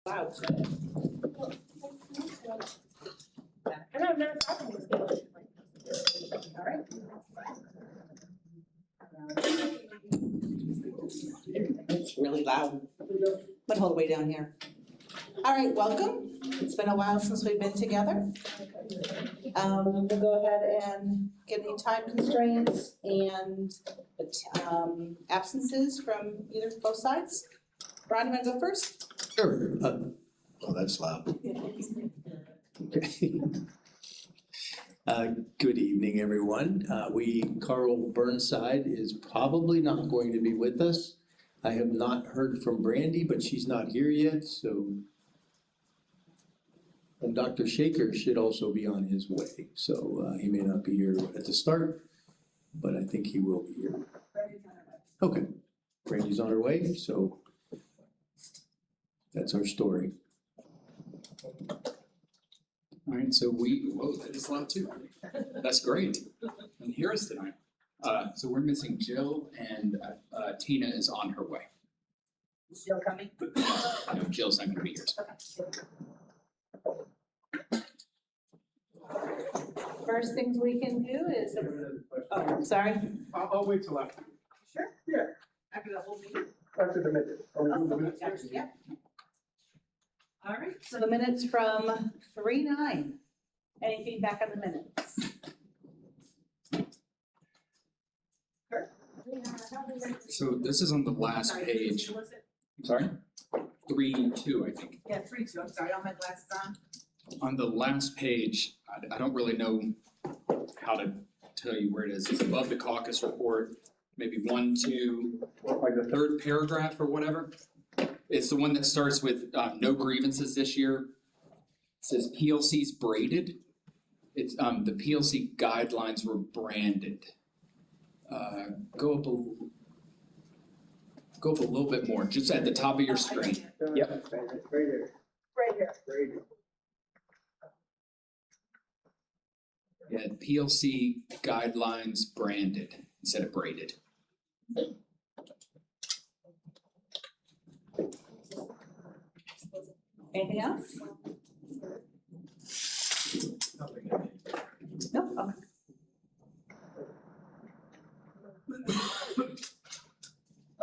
Wow. I know, I've never talked to this guy. All right. It's really loud. But hold way down here. All right, welcome. It's been a while since we've been together. We'll go ahead and get any time constraints and absences from either both sides. Ron, you want to go first? Sure. Oh, that's loud. Okay. Good evening, everyone. Carl Burnside is probably not going to be with us. I have not heard from Brandy, but she's not here yet, so. And Dr. Shaker should also be on his way, so he may not be here at the start, but I think he will be here. Okay, Brandy's on her way, so that's our story. All right, so whoa, that is loud too. That's great. And hear us tonight. So we're missing Jill, and Tina is on her way. Is Jill coming? No, Jill's not gonna be here. First things we can do is, oh, sorry. I'll wait till after. Sure. Yeah, After the whole meeting? after the minute. Are we doing the Oh, minutes gotcha, first? yep. All right, so the minutes from 3/9. Any feedback on the minutes? So this is on the last page. I'm sorry? 3-2, I think. Yeah, 3/2, I'm sorry, I don't have my glasses on. On the last page, I don't really know how to tell you where it is. It's above the caucus report, maybe 1, 2, like the third paragraph or whatever. It's the one that starts with no grievances this year. It says PLC's braided. It's the PLC guidelines were branded. Go up a little bit more, just at the top of your screen. Yep. Right here. Right here. Right here. Yeah, PLC guidelines branded instead of braided. Anything else? No, okay.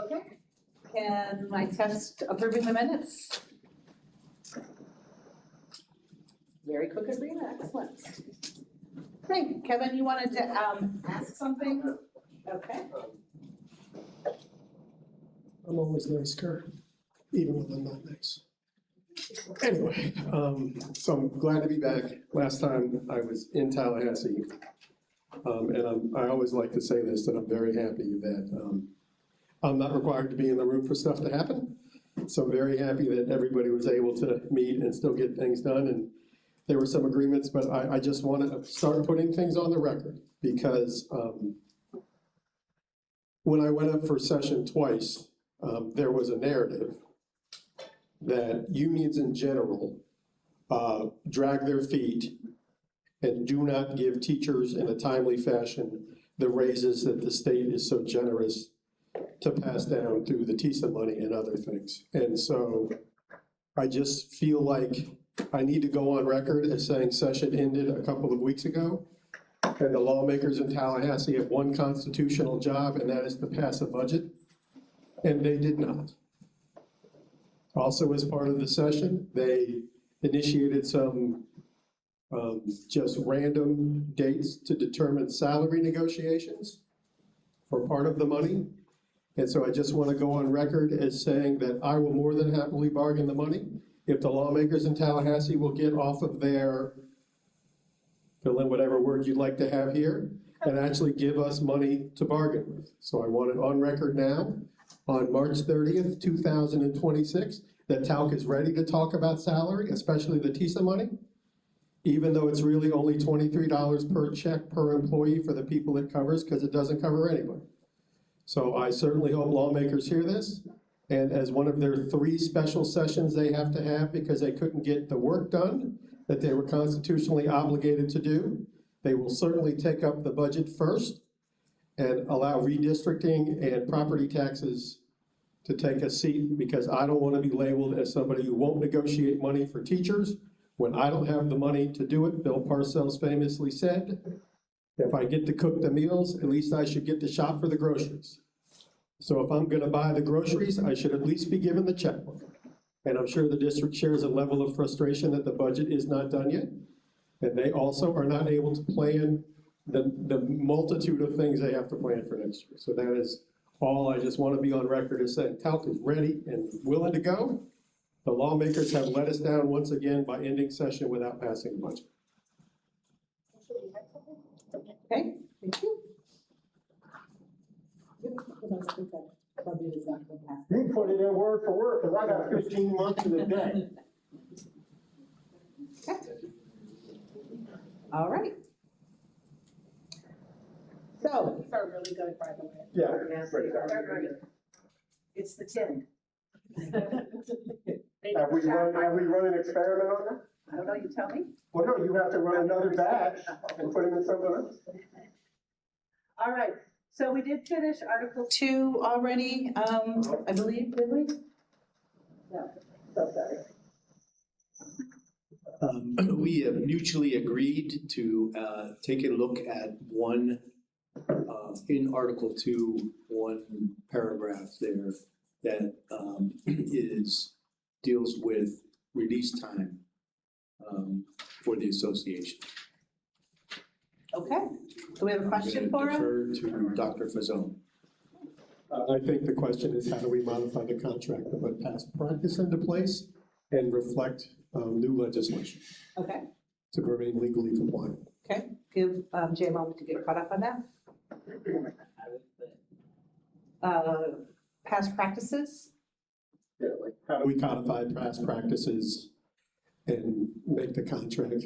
Okay, can I test approving the minutes? Very quick agreement, excellent. Okay, Kevin, you wanted to ask something? Okay. I'm always nice, Kurt, even when I'm not nice. Anyway, so I'm glad to be back. Last time I was in Tallahassee. And I always like to say this, that I'm very happy that I'm not required to be in the room for stuff to happen. So I'm very happy that everybody was able to meet and still get things done. And there were some agreements, but I just want to start putting things on the record because when I went up for session twice, there was a narrative that unions in general drag their feet and do not give teachers in a timely fashion the raises that the state is so generous to pass down through the TISA money and other things. And so I just feel like I need to go on record as saying session ended a couple of weeks ago, and the lawmakers in Tallahassee have one constitutional job, and that is to pass a budget, and they did not. Also, as part of the session, they initiated some just random dates to determine salary negotiations for part of the money. And so I just want to go on record as saying that I will more than happily bargain the money if the lawmakers in Tallahassee will get off of their, fill in whatever word you'd like to have here, and actually give us money to bargain with. So I want it on record now, on March 30th, 2026, that TALC is ready to talk about salary, especially the TISA money, even though it's really only $23 per check per employee for the people it covers, because it doesn't cover anybody. So I certainly hope lawmakers hear this, and as one of their 3 special sessions they have to have because they couldn't get the work done that they were constitutionally obligated to do, they will certainly take up the budget first and allow redistricting and property taxes to take a seat because I don't want to be labeled as somebody who won't negotiate money for teachers when I don't have the money to do it. Bill Parcells famously said, if I get to cook the meals, at least I should get to shop for the groceries. So if I'm gonna buy the groceries, I should at least be given the checkbook. And I'm sure the district shares a level of frustration that the budget is not done yet. And they also are not able to plan the multitude of things they have to plan for next year. So that is all I just want to be on record as saying. TALC is ready and willing to go. The lawmakers have let us down once again by ending session without passing a budget. Okay, thank you. You put it in word for word, because I got 15 months in a day. All right. So, These are really good, by the way. Yeah. They're great. It's the tin. Have we run an experiment on that? I don't know, you tell me. Well, no, you have to run another batch and put them in something else. All right, so we did finish Article 2 already, I believe, did we? No, so sorry. We have mutually agreed to take a look at one, in Article 2, one paragraph there that deals with release time for the association. Okay, do we have a question for him? I'm going to defer to Dr. Fazzone. I think the question is, how do we modify the contract to put past practice into place and reflect new legislation Okay, to remain legally compliant? okay, give Jay a moment to get caught up on that. Past practices, Yeah, like how do we codify past practices and make the contract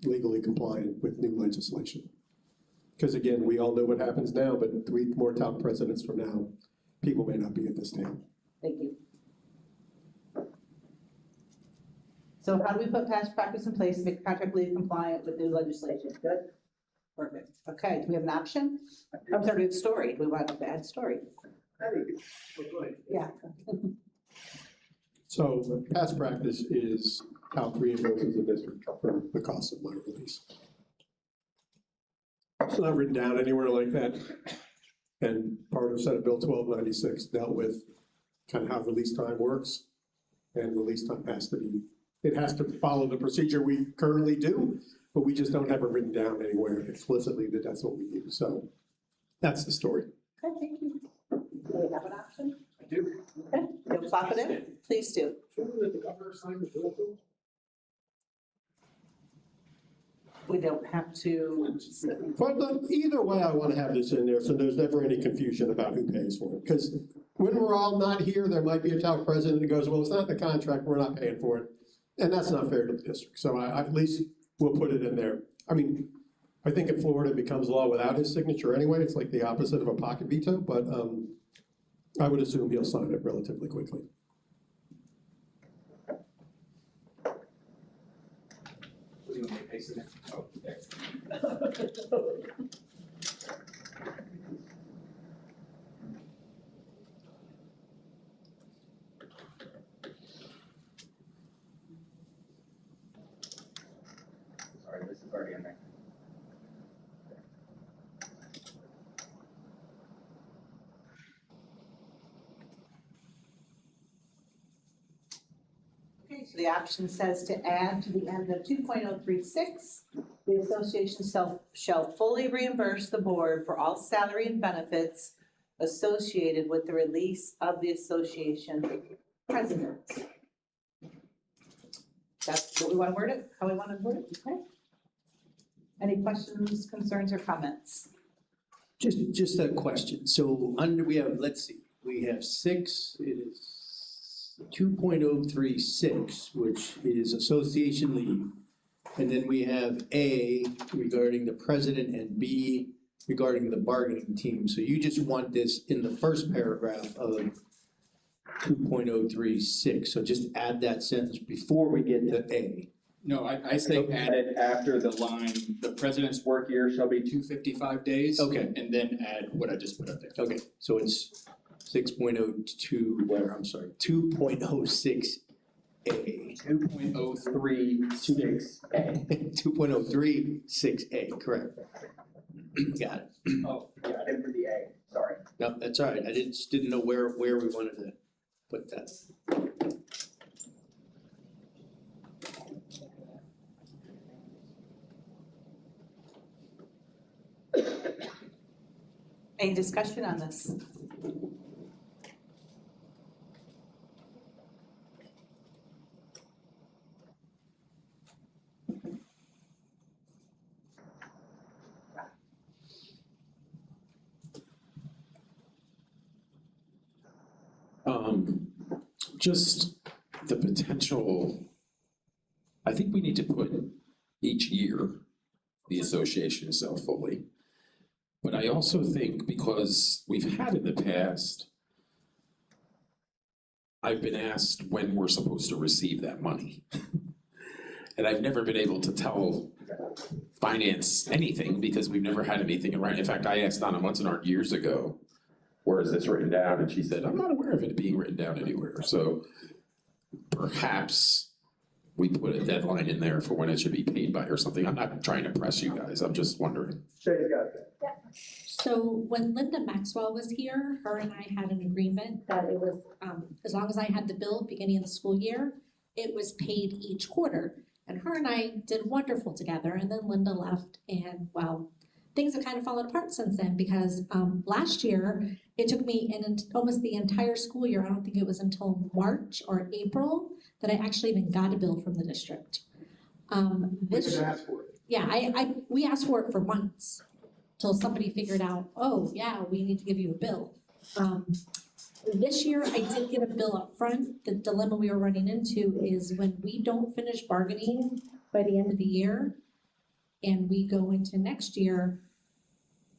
legally compliant with new legislation? Because again, we all know what happens now, but 3 more top presidents from now, people may not be at this table. thank you. So how do we put past practice in place to make the contract legally compliant with new legislation? Good? Perfect. Okay, do we have an option? I'm sorry, we have story. Do we want to add story? Yeah. So past practice is how reimburses the district for the cost of my release. It's not written down anywhere like that. And part of Senate Bill 1296 dealt with kind of how release time works. And release time has to be, it has to follow the procedure we currently do, but we just don't have it written down anywhere explicitly that that's what we do. So that's the story. Okay, thank you. Do we have an option? I do. Okay, you'll plop it in? Please do. We don't have to. But either way, I want to have this in there, so there's never any confusion about who pays for it. Because when we're all not here, there might be a TALC president that goes, well, it's not the contract, we're not paying for it. And that's not fair to the district. So I at least we'll put it in there. I mean, I think in Florida it becomes law without his signature anyway. It's like the opposite of a pocket veto, but I would assume he'll sign it relatively quickly. Was he gonna make paste it in? Oh, there. Sorry, this is already in there. Okay, so the option says to add to the end of 2.036, the association shall fully reimburse the board for all salary and benefits associated with the release of the association president. That's what we want to word it, how we want to word it, okay? Any questions, concerns, or comments? Just a question. So we have, let's see, we have 6, it is 2.036, which is association leave. And then we have A regarding the president and B regarding the bargaining team. So you just want this in the first paragraph of 2.036. So just add that sentence before we get to A. No, I say add it after the line, the president's work year shall be 255 days. Okay. And then add what I just put up there. Okay, so it's 6.02, or I'm sorry, 2.06A. 2.036A. 2.036A, correct. Got it. Oh, yeah, I didn't read the A, sorry. No, that's all right. I just didn't know where we wanted to put that. Any discussion on this? Just the potential, I think we need to put each year, the association itself fully. But I also think because we've had in the past, I've been asked when we're supposed to receive that money. And I've never been able to tell finance anything because we've never had anything in writing. In fact, I asked Donna Munzenart years ago, where is this written down? And she said, I'm not aware of it being written down anywhere. So perhaps we put a deadline in there for when it should be paid by or something. I'm not trying to press you guys. I'm just wondering. Shay's got it. So when Linda Maxwell was here, her and I had an agreement that it was, as long as I had the bill beginning of the school year, it was paid each quarter. And her and I did wonderful together, and then Linda left, and well, things have kind of fallen apart since then because last year, it took me almost the entire school year, I don't think it was until March or April, that I actually even got a bill from the district. This ask for it. Yeah, we asked for it for months, till somebody figured out, oh, yeah, we need to give you a bill. This year, I did get a bill up front. The dilemma we were running into is when we don't finish bargaining by the end of the year, and we go into next year,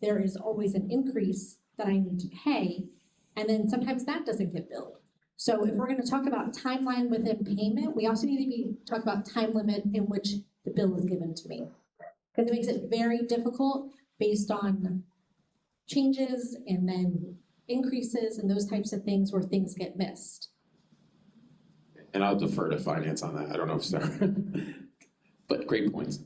there is always an increase that I need to pay, and then sometimes that doesn't get billed. So if we're gonna talk about timeline within payment, we also need to talk about time limit in which the bill is given to me. Because it makes it very difficult based on changes and then increases and those types of things where things get missed. And I'll defer to finance on that. I don't know if Sarah, but great points.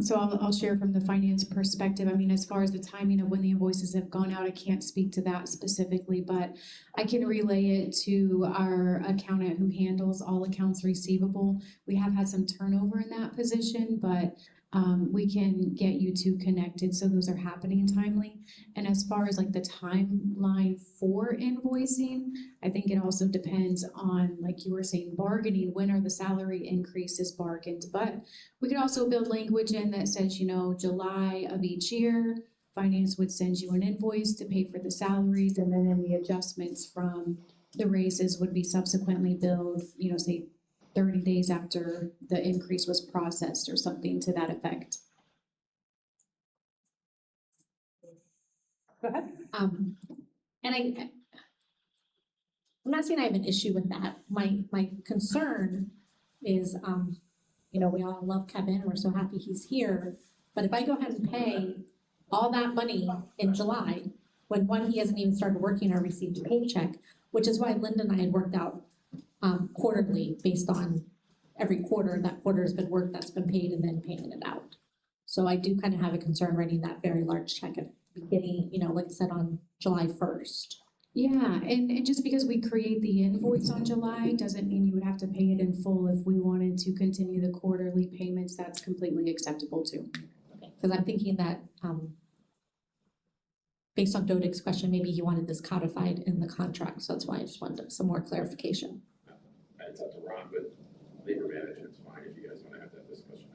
So I'll share from the finance perspective. I mean, as far as the timing of when the invoices have gone out, I can't speak to that specifically, but I can relay it to our accountant who handles all accounts receivable. We have had some turnover in that position, but we can get you two connected so those are happening timely. And as far as like the timeline for invoicing, I think it also depends on, like you were saying, bargaining. When are the salary increases bargained? But we could also build language in that says, you know, July of each year, finance would send you an invoice to pay for the salaries, and then any adjustments from the raises would be subsequently billed, you know, say 30 days after the increase was processed or something to that effect. Go ahead. And I'm not saying I have an issue with that. My concern is, you know, we all love Kevin, we're so happy he's here, but if I go ahead and pay all that money in July, when one, he hasn't even started working or received a paycheck, which is why Linda and I had worked out quarterly based on every quarter, that quarter has been worked, that's been paid, and then paying it out. So I do kind of have a concern writing that very large check at the beginning, you know, like I said, on July 1st. Yeah, and just because we create the invoice on July doesn't mean you would have to pay it in full. If we wanted to continue the quarterly payments, that's completely acceptable too. Because I'm thinking that, based on Dodik's question, maybe he wanted this codified in the contract, so that's why I just wanted some more clarification. It's up to Ron, but labor management's fine if you guys want to have that discussion.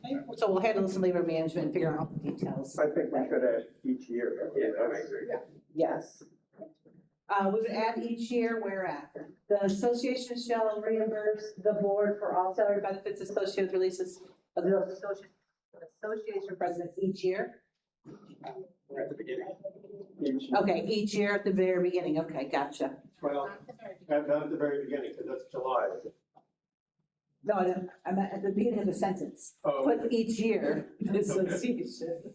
Okay, so we'll handle this in labor management and figure out the details. I think we should add each year. Yeah, I agree. Yes. We would add each year where at. The association shall reimburse the board for all salary benefits associated with releases of the association presidents each year. We're at the beginning. Okay, each year at the very beginning. Okay, gotcha. Well, not at the very beginning, because that's July. No, I meant at the beginning of the sentence. Put each year, the association.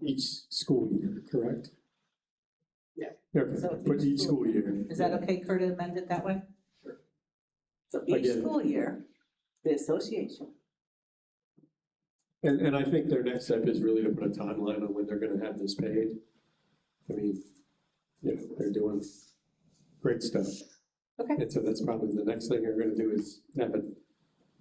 Each school year, correct? Yeah. Okay, So but each school year. Is that okay, Kurt, to amend it that way? Sure. So each Again. school year, the association. And I think their next step is really to put a timeline on when they're gonna have this paid. I mean, you know, they're doing great stuff. Okay. And so that's probably the next thing they're gonna do is have it.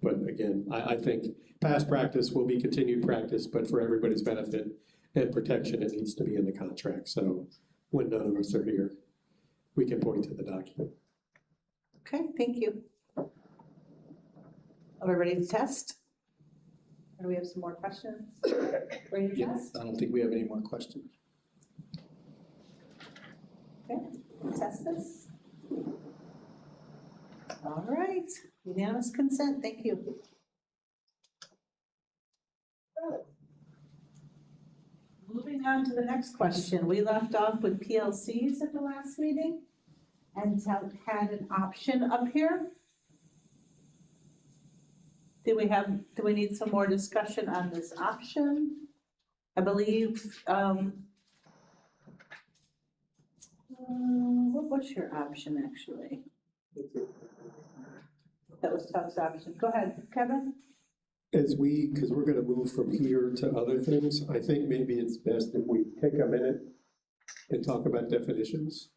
But again, I think past practice will be continued practice, but for everybody's benefit and protection, it needs to be in the contract. So when none of us are here, we can point to the document. Okay, thank you. Are we ready to test? Or do we have some more questions? Ready to Yeah, test? I don't think we have any more questions. Okay, test this. All right, unanimous consent, thank you. Moving on to the next question, we left off with PLCs at the last meeting and TALC had an option up here. Do we need some more discussion on this option? I believe, what was your option actually? That was TALC's option. Go ahead, Kevin. Because we're gonna move from here to other things, I think maybe it's best if we take a minute and talk about definitions.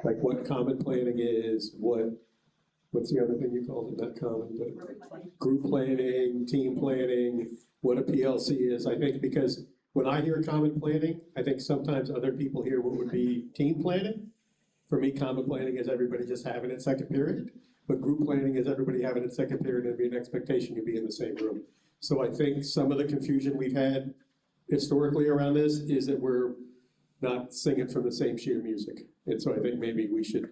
Like what common planning is, what's the other thing you called it, not common, but group planning, team planning, what a PLC is, I think, because when I hear common planning, I think sometimes other people hear what would be team planning. For me, common planning is everybody just having it second period, but group planning is everybody having it second period and be an expectation to be in the same room. So I think some of the confusion we've had historically around this is that we're not singing from the same sheet of music. And so I think maybe we should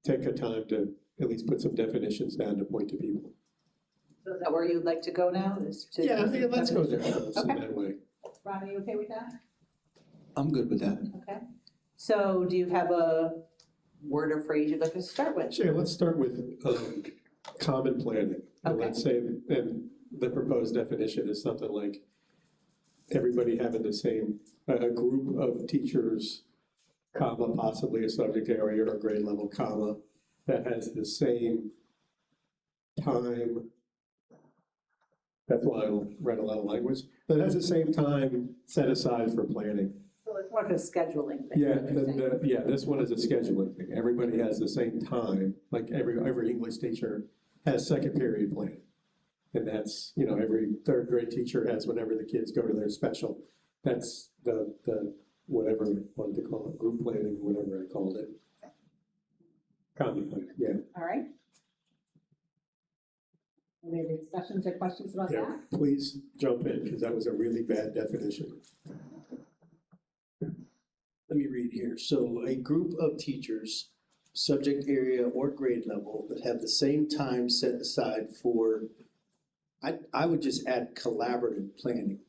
take a time to at least put some definitions down to point to people. So is that where you'd like to go now? Is to- Yeah, let's go there first in Okay. that way. Ron, are you okay with that? I'm good with that. Okay. So do you have a word or phrase you'd like to start with? Sure, let's start with common planning. And Okay. let's say, and the proposed definition is something like everybody having the same, a group of teachers, comma, possibly a subject area or grade level, comma, that has the same time. That's why I read a lot of language, that has the same time set aside for planning. So it's more of a scheduling thing. Yeah, this one is a scheduling thing. Everybody has the same time, like every English teacher has second period plan. And that's, you know, every third grade teacher has whenever the kids go to their special. That's the whatever I wanted to call it, group planning, whatever I called it. Common planning, yeah. All right. Any discussions or questions about Yeah, that? please jump in, because that was a really bad definition. Let me read here. So a group of teachers, subject area or grade level that have the same time set aside for, I would just add collaborative planning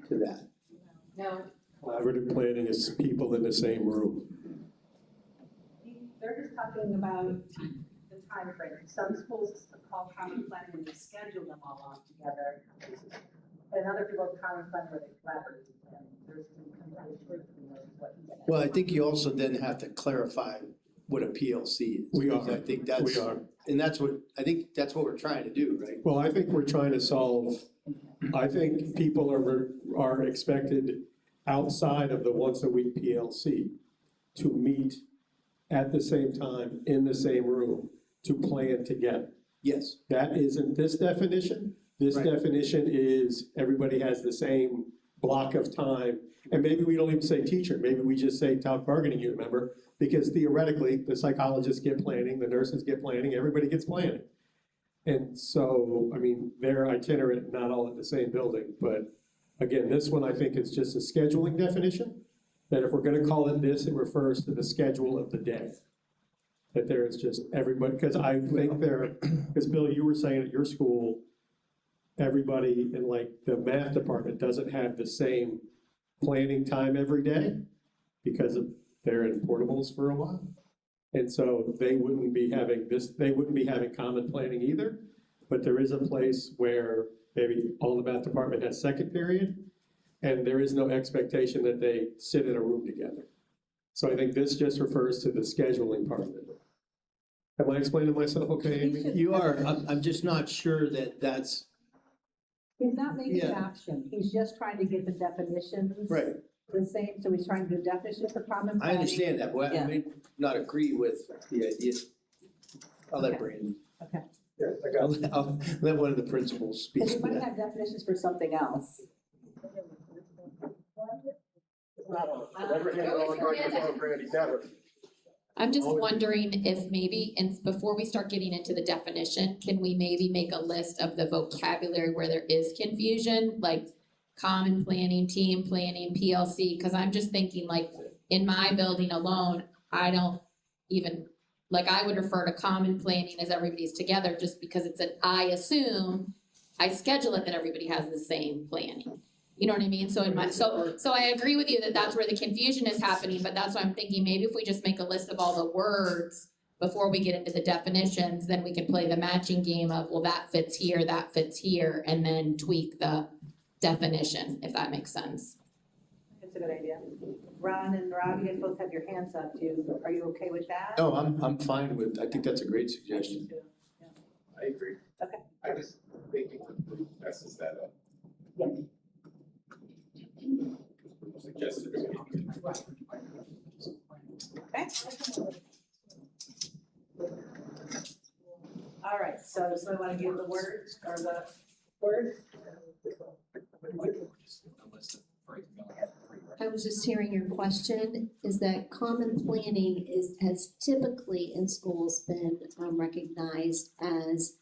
to that. No, Collaborative planning is people in the same room. They're just talking about the time frame. Some schools call common planning when they schedule them all on together. And other people have common planning where they collaborate. There's some conflict between those, what he said. Well, I think you also then have to clarify what a PLC is. We are. because I think that's, We are. and that's what, I think that's what we're trying to do, right? Well, I think we're trying to solve, I think people are expected outside of the once a week PLC to meet at the same time, in the same room, to plan together. Yes, That isn't this definition. This Right. definition is everybody has the same block of time. And maybe we don't even say teacher, maybe we just say TALC bargaining unit member, because theoretically, the psychologists get planning, the nurses get planning, everybody gets planning. And so, I mean, they're itinerant, not all in the same building, but again, this one I think is just a scheduling definition, that if we're gonna call it this, it refers to the schedule of the day. That there is just everybody, because I think because Bill, you were saying at your school, everybody in like the math department doesn't have the same planning time every day because of they're in portables for a while. And so they wouldn't be having common planning either, but there is a place where maybe all the math department has second period, and there is no expectation that they sit in a room together. So I think this just refers to the scheduling part of it. Am I explaining myself okay, Amy? You are, I'm just not sure that that's, He's not making an Yeah. option, he's just trying to get the definitions right, the same, so he's trying to do definition for common I planning. understand that, but I Yeah. may not agree with the idea. I'll let Okay. Brandon, Okay, I'll let one of the principals speak because to we might that. have definitions for something else. Never hand it on microphone, Brandy, never. I'm just wondering if maybe, and before we start getting into the definition, can we maybe make a list of the vocabulary where there is confusion? Like common planning, team planning, PLC, cause I'm just thinking like, in my building alone, I don't even, like I would refer to common planning as everybody's together, just because it's I assume, I schedule it that everybody has the same planning. You know what I mean? So so I agree with you that that's where the confusion is happening, but that's why I'm thinking maybe if we just make a list of all the words before we get into the definitions, then we can play the matching game of, well, that fits here, and then tweak the definition, if that makes sense. That's a good idea. Ron and Rob, you guys both have your hands up, are you okay with that? No, I'm fine with, I think that's a great suggestion. I agree. Okay. I just thinking messes that up. Yeah. Suggested. Okay. All right, so I want to give the words, or the words? I was just hearing your question, is that common planning has typically in schools been recognized as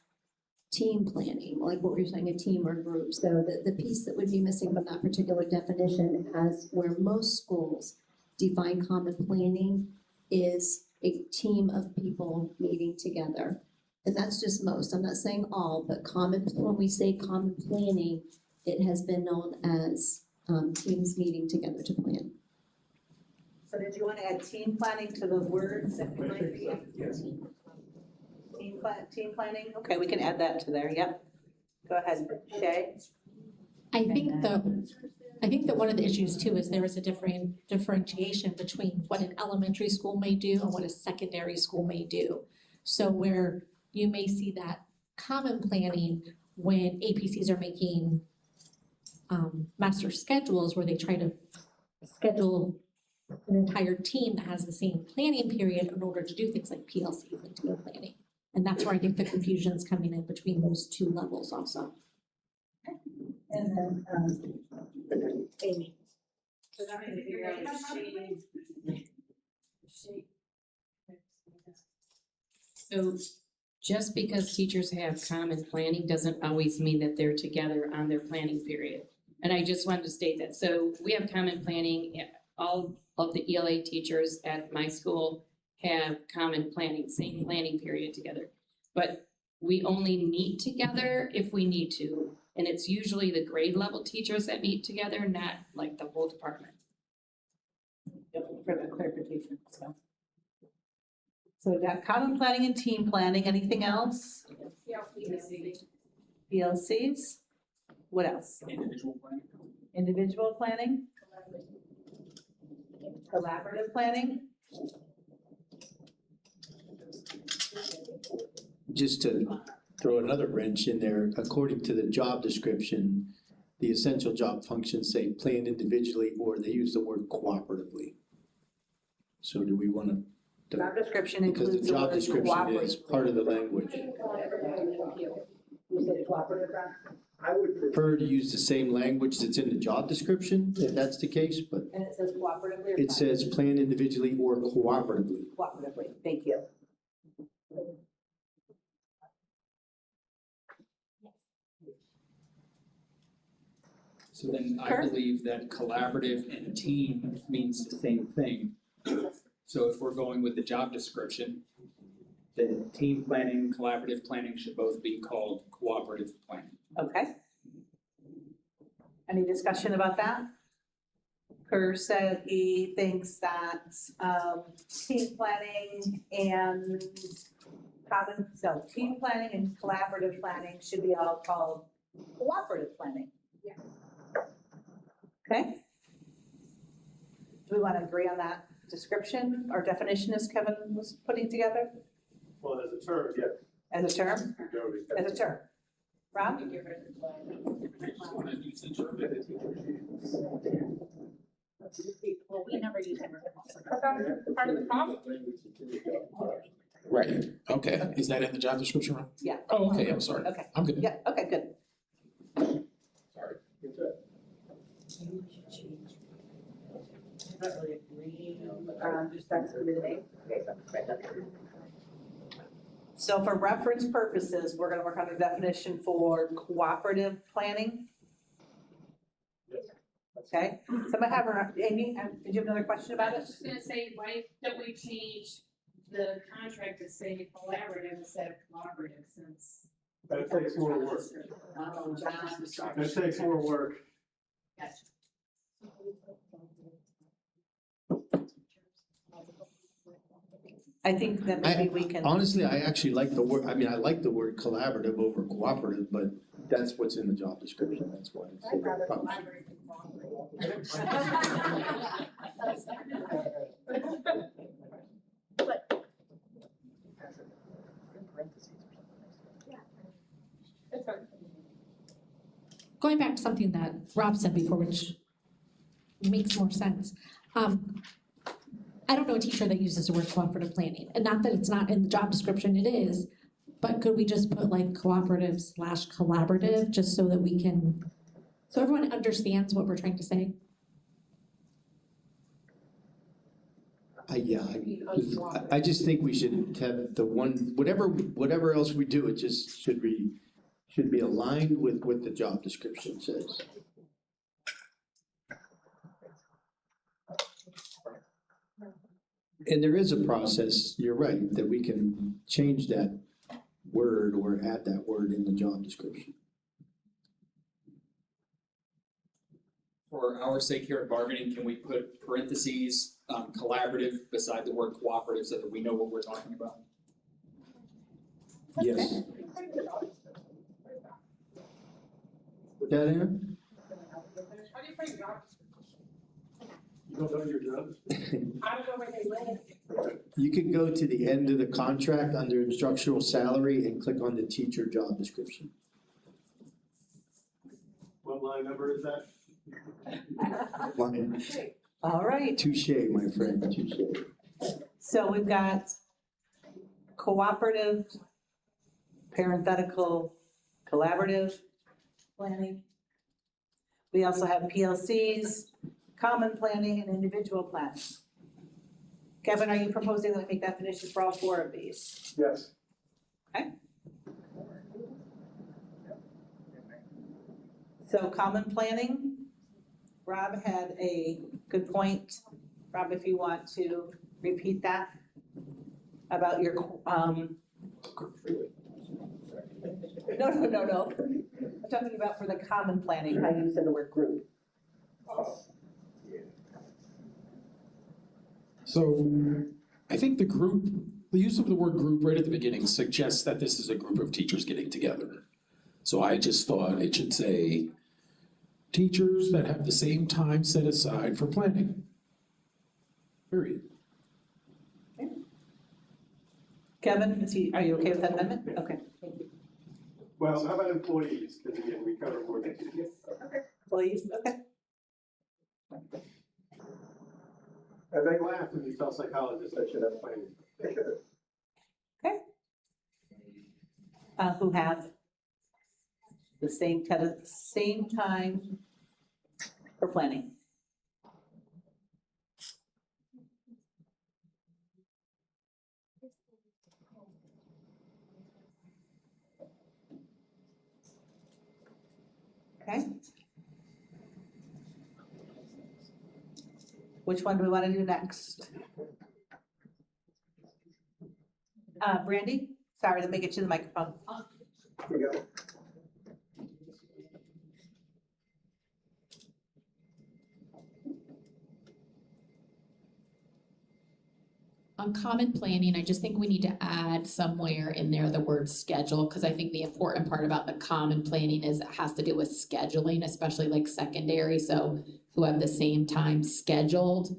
team planning, like what we were saying, a team or group. So the piece that would be missing from that particular definition has where most schools define common planning is a team of people meeting together. And that's just most, I'm not saying all, but when we say common planning, it has been known as teams meeting together to plan. So did you want to add team planning to the words that we might be? Yes. Team planning, okay, we can add that to there, yep. Go ahead, Shay. I think that one of the issues too is there is a differentiation between what an elementary school may do and what a secondary school may do. So where you may see that common planning when APCs are making master schedules where they try to schedule an entire team that has the same planning period in order to do things like PLCs and team planning. And that's where I think the confusion is coming in between those two levels also. And then, Amy. So now I'm gonna figure out So just because teachers have common planning doesn't always mean that they're together on their planning period. And I just wanted to state that. So we have common planning, all of the ELA teachers at my school have common planning, same planning period together. But we only meet together if we need to. And it's usually the grade level teachers that meet together, not like the whole department. for the clarification, so. So we've got common planning and team planning, anything else? PLCs, what else? Individual planning. Individual planning? Collaborative planning? Just to throw another wrench in there, according to the job description, the essential job functions say plan individually, or they use the word cooperatively. So do we want to? Job description Because includes the the job word description is cooperative. part of the language. You said cooperative, Ron? I would Prefer to use the same language that's in the job description, if that's the case, but And it says cooperatively or it says plan individually or cooperatively. cooperatively, thank you. So then I Kurt? believe that collaborative and team means the same thing. So if we're going with the job description, then team planning, collaborative planning should both be called cooperative planning. Okay. Any discussion about that? said he thinks that, team planning and team planning and collaborative planning should be all called cooperative planning. Yeah. Okay? Do we want to agree on that description or definition as Kevin was putting together Well, as a term, yes. as a term? As a term. Rob? Well, we never use it. Part of the problem. Right, okay, is that in the job description, Ron? Yeah. Oh, okay, I'm sorry, Okay, I'm good. yeah, okay, good. Sorry. Not really agree, just that's the name. So for reference purposes, we're gonna work on a definition for cooperative planning. Okay, somebody have her, Amy, did you have another question about I it? was just gonna say, why don't we change the contract to say collaborative instead of cooperative, since. That takes more work. Oh, John. That takes more work. Gotcha. I think that maybe we can, Honestly, I actually like the word, I mean, I like the word collaborative over cooperative, but that's what's in the job description, that's why. I'd rather collaborate than cooperate. Going back to something that Rob said before, which makes more sense. I don't know a teacher that uses the word cooperative planning, and not that it's not in the job description, it is, but could we just put like cooperative / collaborative, just so that we can, so everyone understands what we're trying to say? I just think we should have the one, whatever else we do, it just should be aligned with what the job description says. And there is a process, you're right, that we can change that word or add that word in the job description. For our sake here at bargaining, can we put parentheses, collaborative beside the word cooperative so that we know what we're talking about? Yes. Put that in? How do you phrase job? You don't know your job? I don't know where they live. You can go to the end of the contract under instructional salary and click on the teacher job description. What line number is that? Line. all right, Touche, my friend, touche. so we've got cooperative, parenthetical, collaborative planning. We also have PLCs, common planning, and individual planning. Kevin, are you proposing that we make definitions for all 4 of these? Yes. So common planning, Rob had a good point. Rob, if you want to repeat that about your, no. I'm talking about for the common planning, how you said the word group. So I think the use of the word group right at the beginning suggests that this is a group of teachers getting together. So I just thought it should say, teachers that have the same time set aside for planning. Period. Kevin, are you okay with that amendment? Okay. Well, how about employees? Because again, we cover more than two. Please, okay. And they laugh when you tell psychologists they should have planning. They should. Who have the same time for planning. Okay. Which one do we want to do next? Brandy? Sorry, let me get you the microphone. Here we go. on common planning, I just think we need to add somewhere in there the word schedule, because I think the important part about the common planning is it has to do with scheduling, especially like secondary, so who have the same time scheduled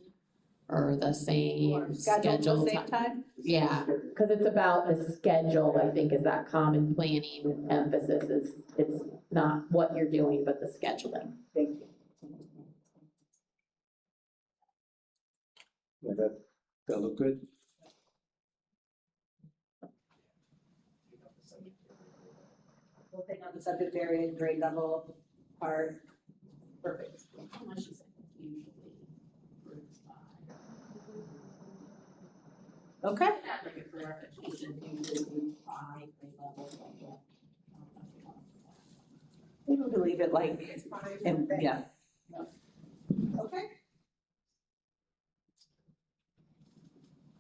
or the same Scheduled at the schedule same time? Yeah, because it's about the schedule, I think, is that common planning emphasis is, it's not what you're doing, but the scheduling. Thank you. Yeah, that look good? We'll take out the subject area and grade level part. Perfect. Okay. Maybe we can leave it like, yeah. Okay.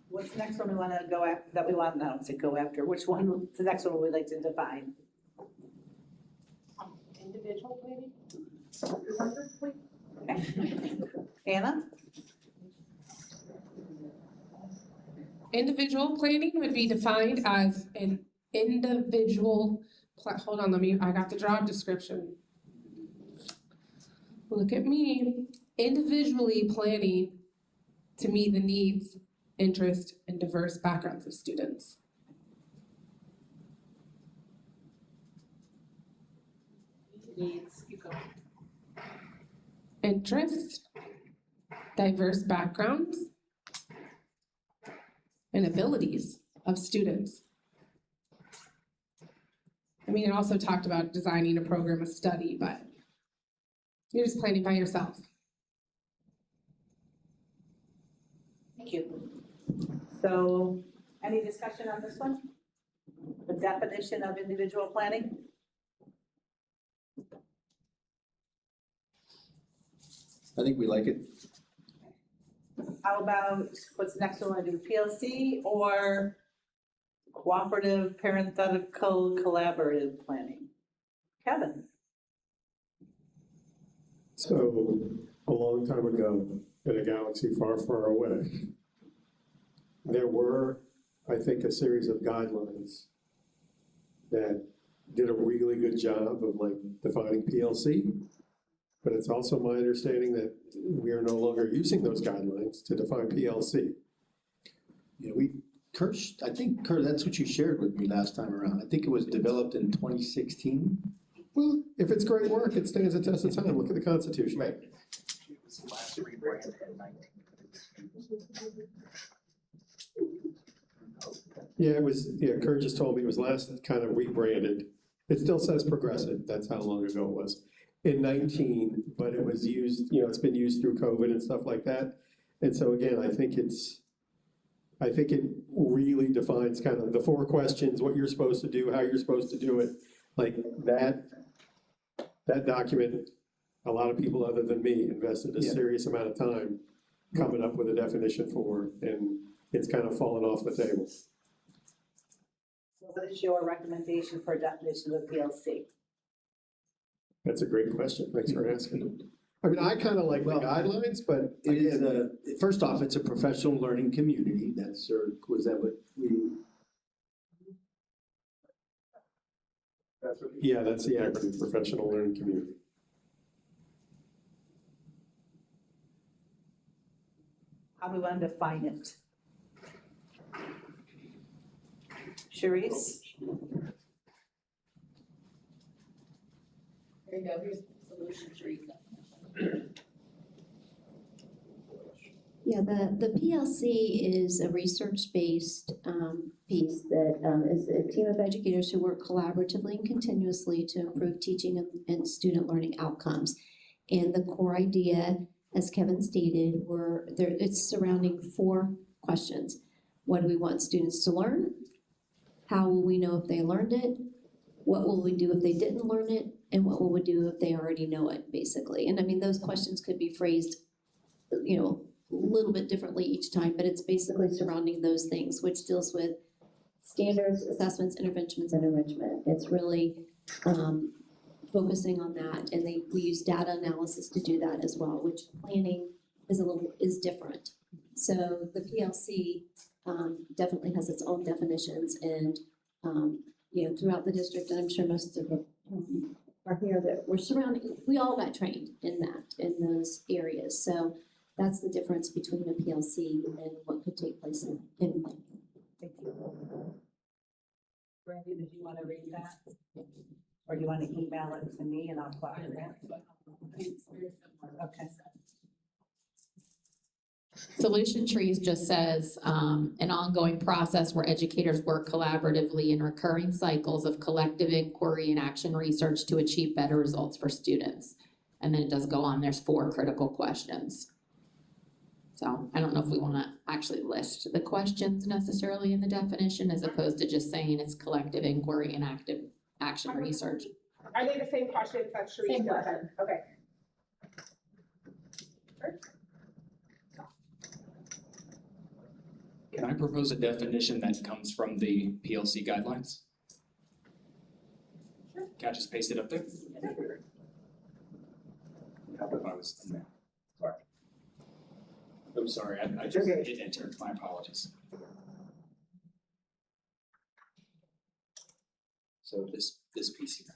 What's the next one we want to go after, that we want, I don't say go after, which one, the next one we'd like to define? Individual planning? Okay. Anna? Individual planning would be defined as an individual, hold on, I got the job description. Look at me, individually planning to meet the needs, interest, and diverse backgrounds of students. Needs, keep going. Interest, diverse backgrounds, and abilities of students. I mean, it also talked about designing a program of study, but you're just planning by yourself. Thank you. So, any discussion on this one? The definition of individual planning? I think we like it. How about, what's next one, want to do PLC or cooperative, parenthetical, collaborative planning? Kevin? So, a long time ago, in a galaxy far, far away, there were, I think, a series of guidelines that did a really good job of like defining PLC. But it's also my understanding that we are no longer using those guidelines to define PLC. Yeah, I think, Kurt, that's what you shared with me last time around. I think it was developed in 2016. Well, if it's great work, it stands the test of time. Look at the Constitution. Right. Yeah, Kurt just told me it was last kind of rebranded. It still says progressive, that's how long ago it was. In 19, but it was used, it's been used through COVID and stuff like that. And so again, I think it really defines kind of the 4 questions, what you're supposed to do, how you're supposed to do it. Like that document, a lot of people other than me invested a serious amount of time coming up with a definition for, and it's kind of fallen off the table. So what is your recommendation for a definition of PLC? That's a great question. Thanks for asking. I mean, I kind of like the guidelines, but It is first off, it's a professional learning community. Was that what we? yeah, that's the acronym, professional learning community. How do we want to define it? Charisse? There you go, here's the solution tree. Yeah, the PLC is a research-based piece that is a team of educators who work collaboratively and continuously to improve teaching and student learning outcomes. And the core idea, as Kevin stated, it's surrounding 4 questions. What do we want students to learn? How will we know if they learned it? What will we do if they didn't learn it? And what will we do if they already know it, basically? And I mean, those questions could be phrased, a little bit differently each time, but it's basically surrounding those things, which deals with standards, assessments, interventions, and enrichment. It's really focusing on that, and we use data analysis to do that as well, which planning is different. So the PLC definitely has its own definitions and, you know, throughout the district, and I'm sure most of them are here that we're surrounded, we all got trained in that, in those areas. So that's the difference between a PLC and what could take place in planning. Thank you. Brandy, did you want to read that? Or do you want to email it to me and I'll file it? Okay. Solution Trees just says, an ongoing process where educators work collaboratively in recurring cycles of collective inquiry and action research to achieve better results for students. And then it does go on, there's 4 critical questions. So I don't know if we wanna actually list the questions necessarily in the definition as opposed to just saying it's collective inquiry and active action research. Are they the same questions that Sharice Same just said? Okay. Can I propose a definition that comes from the PLC guidelines? Sure. Can I just paste it up there? How about if I was in there? Sorry. I'm sorry, I just hit enter, my apologies. So this piece here.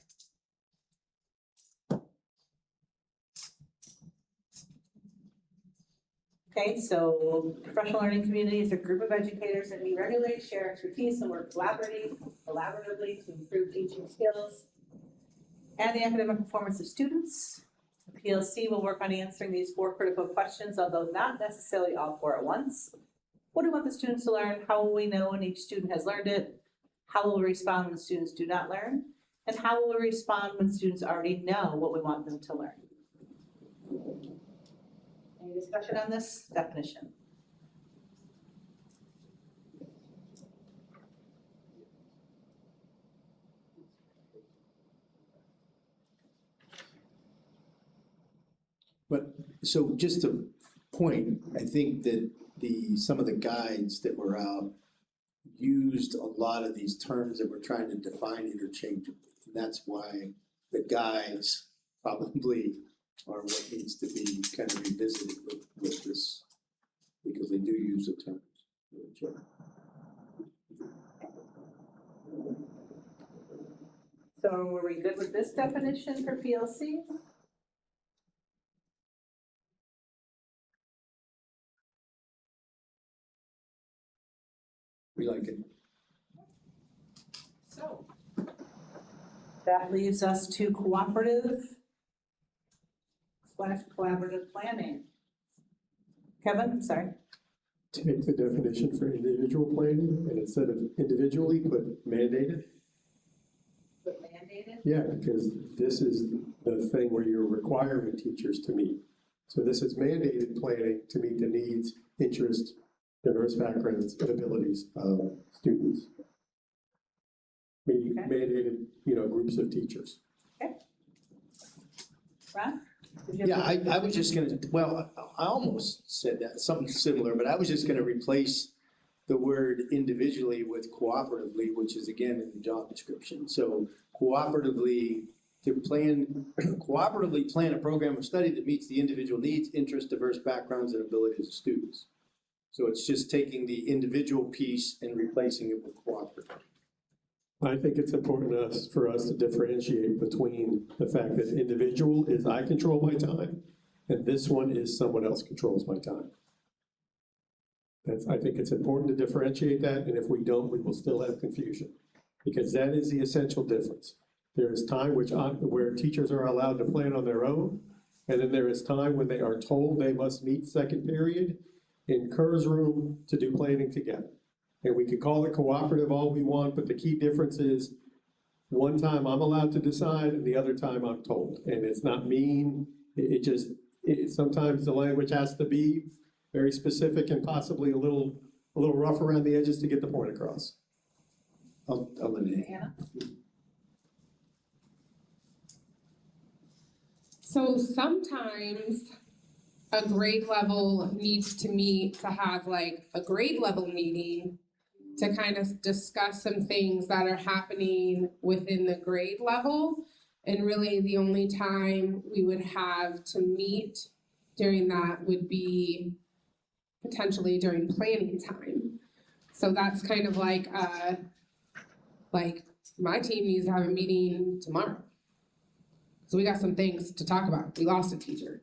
Okay, so professional learning community is a group of educators that meet regularly, share expertise, and work collaboratively to improve teaching skills and the academic performance of students. The PLC will work on answering these 4 critical questions, although not necessarily all 4 at once. What do we want the students to learn? How will we know when each student has learned it? How will we respond when students do not learn? And how will we respond when students already know what we want them to learn? Any discussion on this definition? But, so just a point, I think that some of the guides that were out used a lot of these terms that we're trying to define interchangeably. And that's why the guides probably are what needs to be kind of revisited with this, because they do use the terms. So were we good with this definition for PLC? We like it. So that leaves us to cooperative/collaborative planning. Kevin, sorry. Take the definition for individual planning and instead of individually, put mandated. Put mandated? Yeah, because this is the thing where you're requiring teachers to meet. So this is mandated planning to meet the needs, interests, diverse backgrounds, and abilities of students. Meaning mandated, groups of teachers. Okay. Ron? Yeah, I was just gonna, well, I almost said that, something similar, but I was just gonna replace the word individually with cooperatively, which is again in the job description. So cooperatively plan a program of study that meets the individual needs, interests, diverse backgrounds, and abilities of students. So it's just taking the individual piece and replacing it with cooperative. I think it's important for us to differentiate between the fact that individual is I control my time, and this one is someone else controls my time. I think it's important to differentiate that, and if we don't, we will still have confusion, because that is the essential difference. There is time where teachers are allowed to plan on their own, and then there is time when they are told they must meet second period in Kerr's room to do planning together. And we could call it cooperative all we want, but the key difference is one time I'm allowed to decide and the other time I'm told. And it's not mean, sometimes the language has to be very specific and possibly a little rough around the edges to get the point across. Anna? So sometimes a grade level needs to meet to have like a grade level meeting to kind of discuss some things that are happening within the grade level. And really the only time we would have to meet during that would be potentially during planning time. So that's kind of like my team needs to have a meeting tomorrow. So we got some things to talk about. We lost a teacher.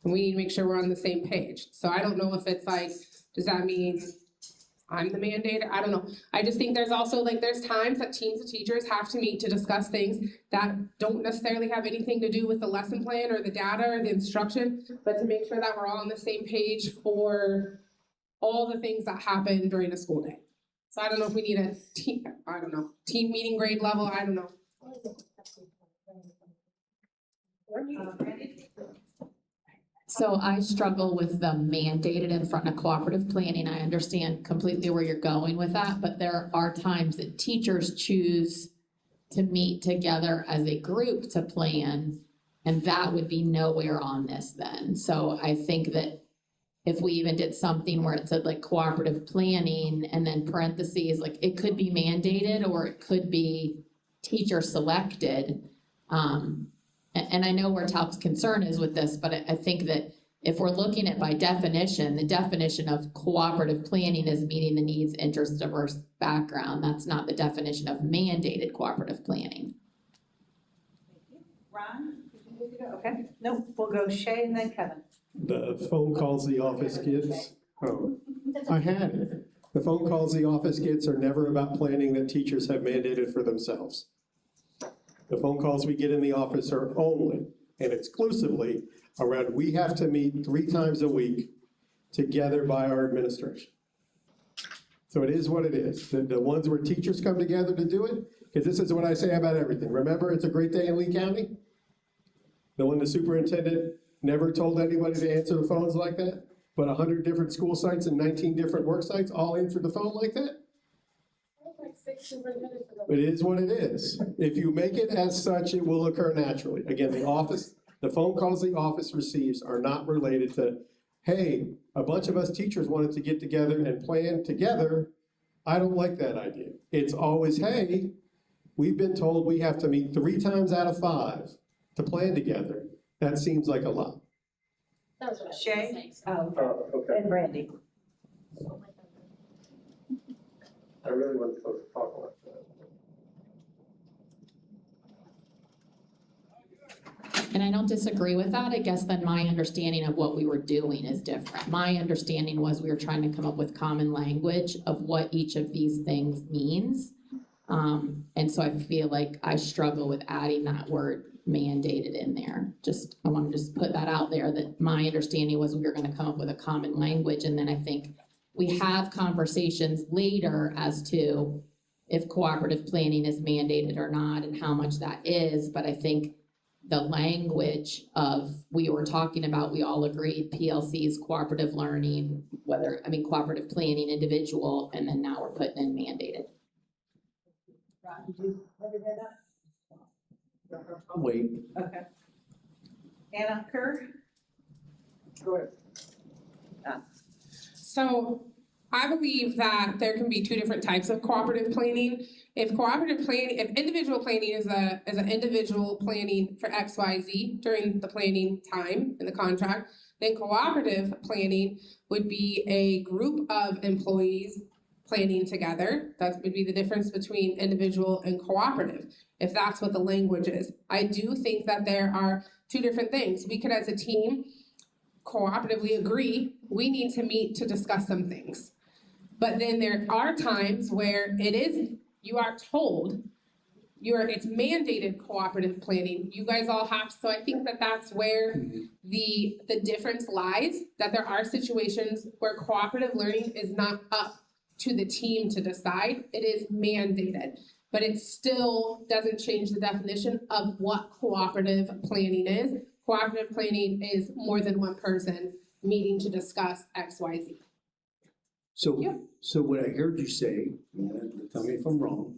And we need to make sure we're on the same page. So I don't know if it's like, does that mean I'm the mandator? I don't know. I just think there's also like, there's times that teams of teachers have to meet to discuss things that don't necessarily have anything to do with the lesson plan or the data or the instruction, but to make sure that we're all on the same page for all the things that happen during a school day. So I don't know if we need a team, I don't know, team meeting grade level, I don't know. So I struggle with the mandated in front of cooperative planning. I understand completely where you're going with that, but there are times that teachers choose to meet together as a group to plan, and that would be nowhere on this then. So I think that if we even did something where it said like cooperative planning and then parentheses, like it could be mandated or it could be teacher selected. And I know where TALC's concern is with this, but I think that if we're looking at by definition, the definition of cooperative planning is meeting the needs, interests, diverse background. That's not the definition of mandated cooperative planning. Ron, did you need to go? Okay, no, we'll go Shay and then Kevin. The phone calls the office gets, I had it. The phone calls the office gets are never about planning that teachers have mandated for themselves. The phone calls we get in the office are only and exclusively around, we have to meet 3 times a week together by our administration. So it is what it is. The ones where teachers come together to do it, because this is what I say about everything. Remember, it's a great day in Lee County? The one the superintendent never told anybody to answer the phones like that, but 100 different school sites and 19 different work sites all answered the phone like that? It is what it is. If you make it as such, it will occur naturally. Again, the phone calls the office receives are not related to, hey, a bunch of us teachers wanted to get together and plan together. I don't like that idea. It's always, hey, we've been told we have to meet 3 times out of 5 to plan together. That seems like a lot. That was what I was Shay? saying. Okay. And Brandy. I really want to talk about that. And I don't disagree with that. I guess then my understanding of what we were doing is different. My understanding was we were trying to come up with common language of what each of these things means. And so I feel like I struggle with adding that word mandated in there. I want to just put that out there that my understanding was we were going to come up with a common language. And then I think we have conversations later as to if cooperative planning is mandated or not and how much that is. But I think the language of, we were talking about, we all agreed PLC's cooperative learning, cooperative planning, individual, and then now we're putting in mandated. Ron, did you want to read that? Wait. Okay. Anna Kerr? Go ahead. So I believe that there can be 2 different types of cooperative planning. If individual planning is an individual planning for XYZ during the planning time in the contract, then cooperative planning would be a group of employees planning together. That would be the difference between individual and cooperative, if that's what the language is. I do think that there are 2 different things. We could, as a team, cooperatively agree we need to meet to discuss some things. But then there are times where you are told it's mandated cooperative planning. You guys all have, so I think that that's where the difference lies, that there are situations where cooperative learning is not up to the team to decide. It is mandated, but it still doesn't change the definition of what cooperative planning is. Cooperative planning is more than one person meeting to discuss XYZ. So what I heard you say, tell me if I'm wrong,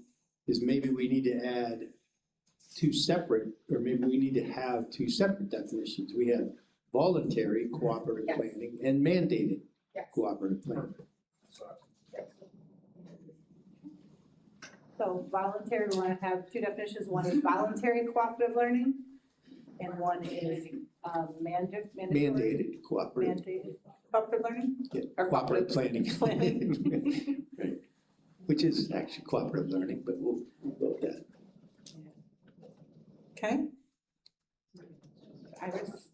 is maybe we need to add 2 separate, or maybe we need to have 2 separate definitions. We have voluntary cooperative planning and mandated cooperative planning. So voluntary, we want to have 2 definitions. One is voluntary cooperative learning, and one is mandatory. Mandated cooperative. Mandated cooperative learning? Yeah, cooperative planning. Planning. Right. which is actually cooperative learning, but we'll go with that. Okay, Iris?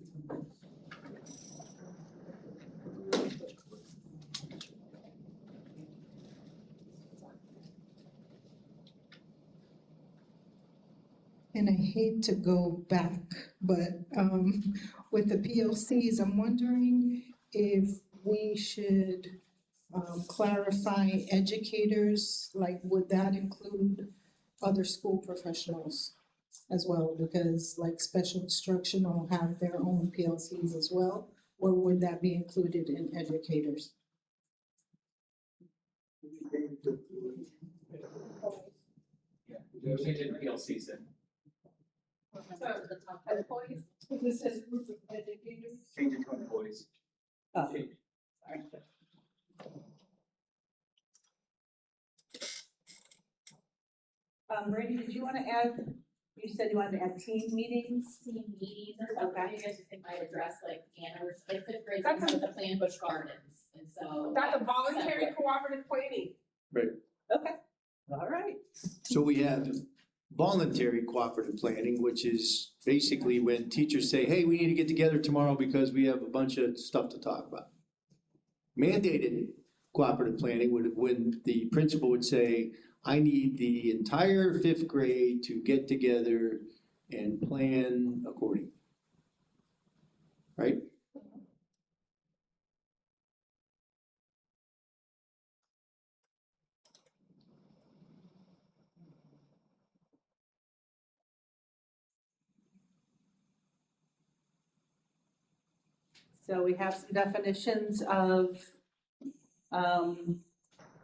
And I hate to go back, but with the PLCs, I'm wondering if we should clarify educators, like would that include other school professionals as well? Because like special instruction will have their own PLCs as well, or would that be included in educators? Yeah, change it to PLCs then. Employees, this says group of educators. Change it to employees. Oh. Change- Brandy, did you wanna add, you said you wanted to add team meetings? Team meetings or something, you guys think might address like Anna, like fifth grade, That's with the plan Busch Gardens, and so. That's a voluntary separate. cooperative planning. Okay, all right. So we have voluntary cooperative planning, which is basically when teachers say, hey, we need to get together tomorrow because we have a bunch of stuff to talk about. Mandated cooperative planning would, when the principal would say, I need the entire fifth grade to get together and plan accordingly. Right? So we have some definitions of,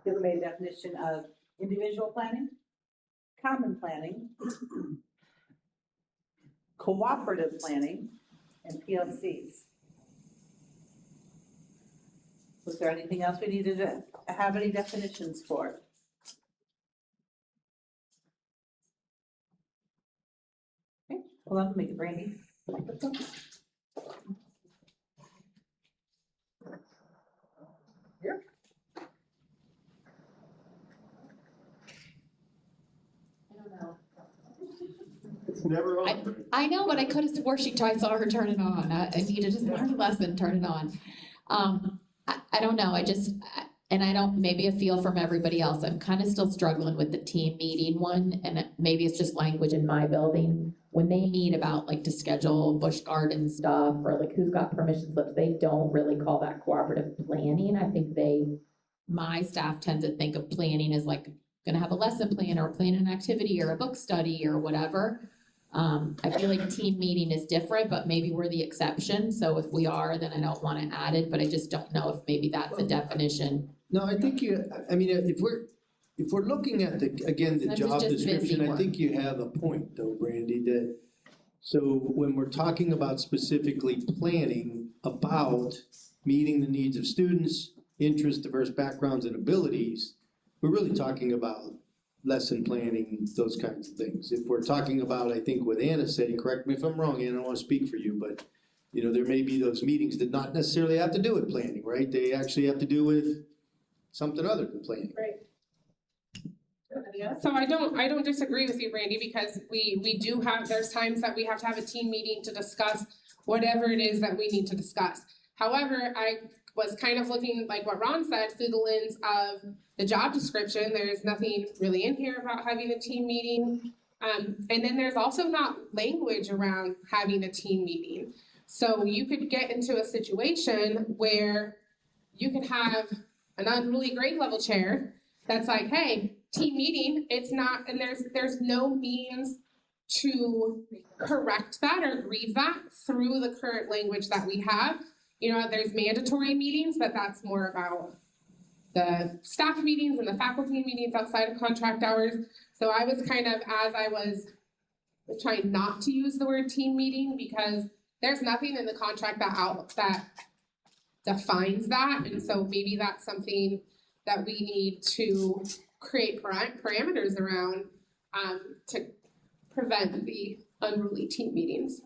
give me a definition of individual planning, common planning, cooperative planning, and PLCs. Was there anything else we needed to have any definitions for? Okay, hold on, make it Brandy. It's never on. I know, but I could have swore I saw her turn it on. I need to just learn a lesson, turn it on. I don't know, and I don't, maybe a feel from everybody else, I'm kind of still struggling with the team meeting one, and maybe it's just language in my building. When they meet about like to schedule Busch Garden stuff, or like who's got permission slips, they don't really call that cooperative planning. I think my staff tend to think of planning as like gonna have a lesson plan or plan an activity or a book study or whatever. I feel like team meeting is different, but maybe we're the exception, so if we are, then I don't wanna add it, but I just don't know if maybe that's a definition. No, I think if we're looking at again, the This is job just busy description, I work. think you have a point though, Brandy, that, so when we're talking about specifically planning about meeting the needs of students, interests, diverse backgrounds and abilities, we're really talking about lesson planning, those kinds of things. If we're talking about, I think what Anna said, and correct me if I'm wrong, Anna, I don't wanna speak for you, but there may be those meetings that not necessarily have to do with planning, right? They actually have to do with something other than planning. So I don't disagree with you, Brandy, because we do have, there's times that we have to have a team meeting to discuss whatever it is that we need to discuss. However, I was kind of looking, like what Ron said, through the lens of the job description. There's nothing really in here about having a team meeting. And then there's also not language around having a team meeting. So you could get into a situation where you could have an unruly grade level chair that's like, hey, team meeting, it's not, and there's no means to correct that or grieve that through the current language that we have. There's mandatory meetings, but that's more about the staff meetings and the faculty meetings outside of contract hours. So I was kind of, as I was trying not to use the word team meeting, because there's nothing in the contract that defines that, and so maybe that's something that we need to create parameters around to prevent the unruly team meetings.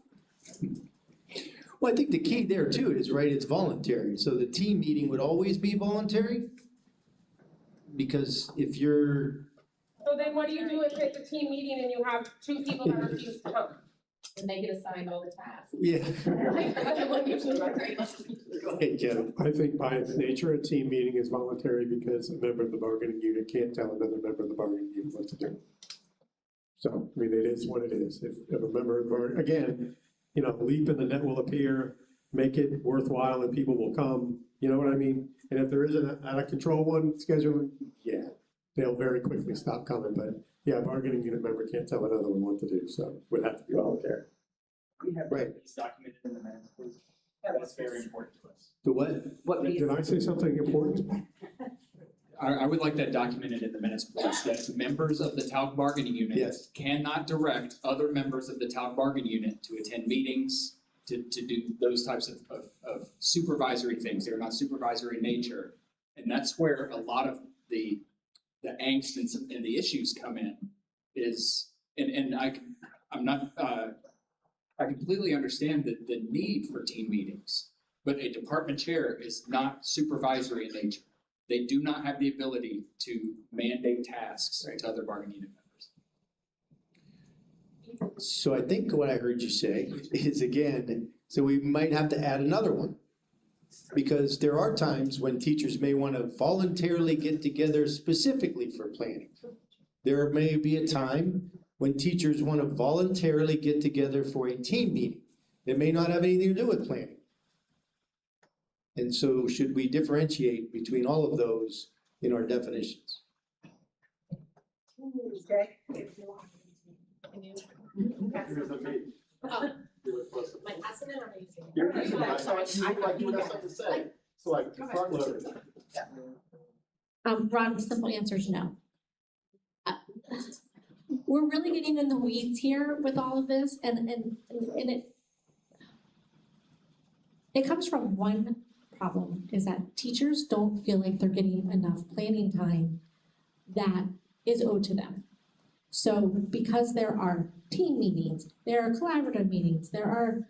Well, I think the key there too is, right, it's voluntary, so the team meeting would always be voluntary? because if you're, So then what do you do if it's a team meeting and you have 2 people that refuse to come? And they get assigned all the tasks. yeah. Go ahead, Kevin. I think by its nature, a team meeting is voluntary because a member of the bargaining unit can't tell another member of the bargaining unit what to do. So, I mean, it is what it is. If a member of the, again, you know, leap in the net will appear, make it worthwhile and people will come, you know what I mean? And if there is an out of control one scheduling, yeah, they'll very quickly stop coming, but yeah, a bargaining unit member can't tell another one what to do, so it would have to be voluntary. Right. It's documented in the minutes, please. That's very important to us. The what? Did I say something important? I would like that documented in the minutes, please, that members of the TALC bargaining unit Yes. cannot direct other members of the TALC bargaining unit to attend meetings, to do those types of supervisory things. They're not supervisory in nature. And that's where a lot of the angst and the issues come in is, and I'm not, I completely understand the need for team meetings, but a department chair is not supervisory in nature. They do not have the ability to mandate tasks to other bargaining unit members. So I think what I heard you say is, again, so we might have to add another one. Because there are times when teachers may want to voluntarily get together specifically for planning. There may be a time when teachers want to voluntarily get together for a team meeting that may not have anything to do with planning. And so should we differentiate between all of those in our definitions? Okay. Ron, simple answer is no. We're really getting in the weeds here with all of this, and it comes from one problem, is that teachers don't feel like they're getting enough planning time that is owed to them. So because there are team meetings, there are collaborative meetings, there are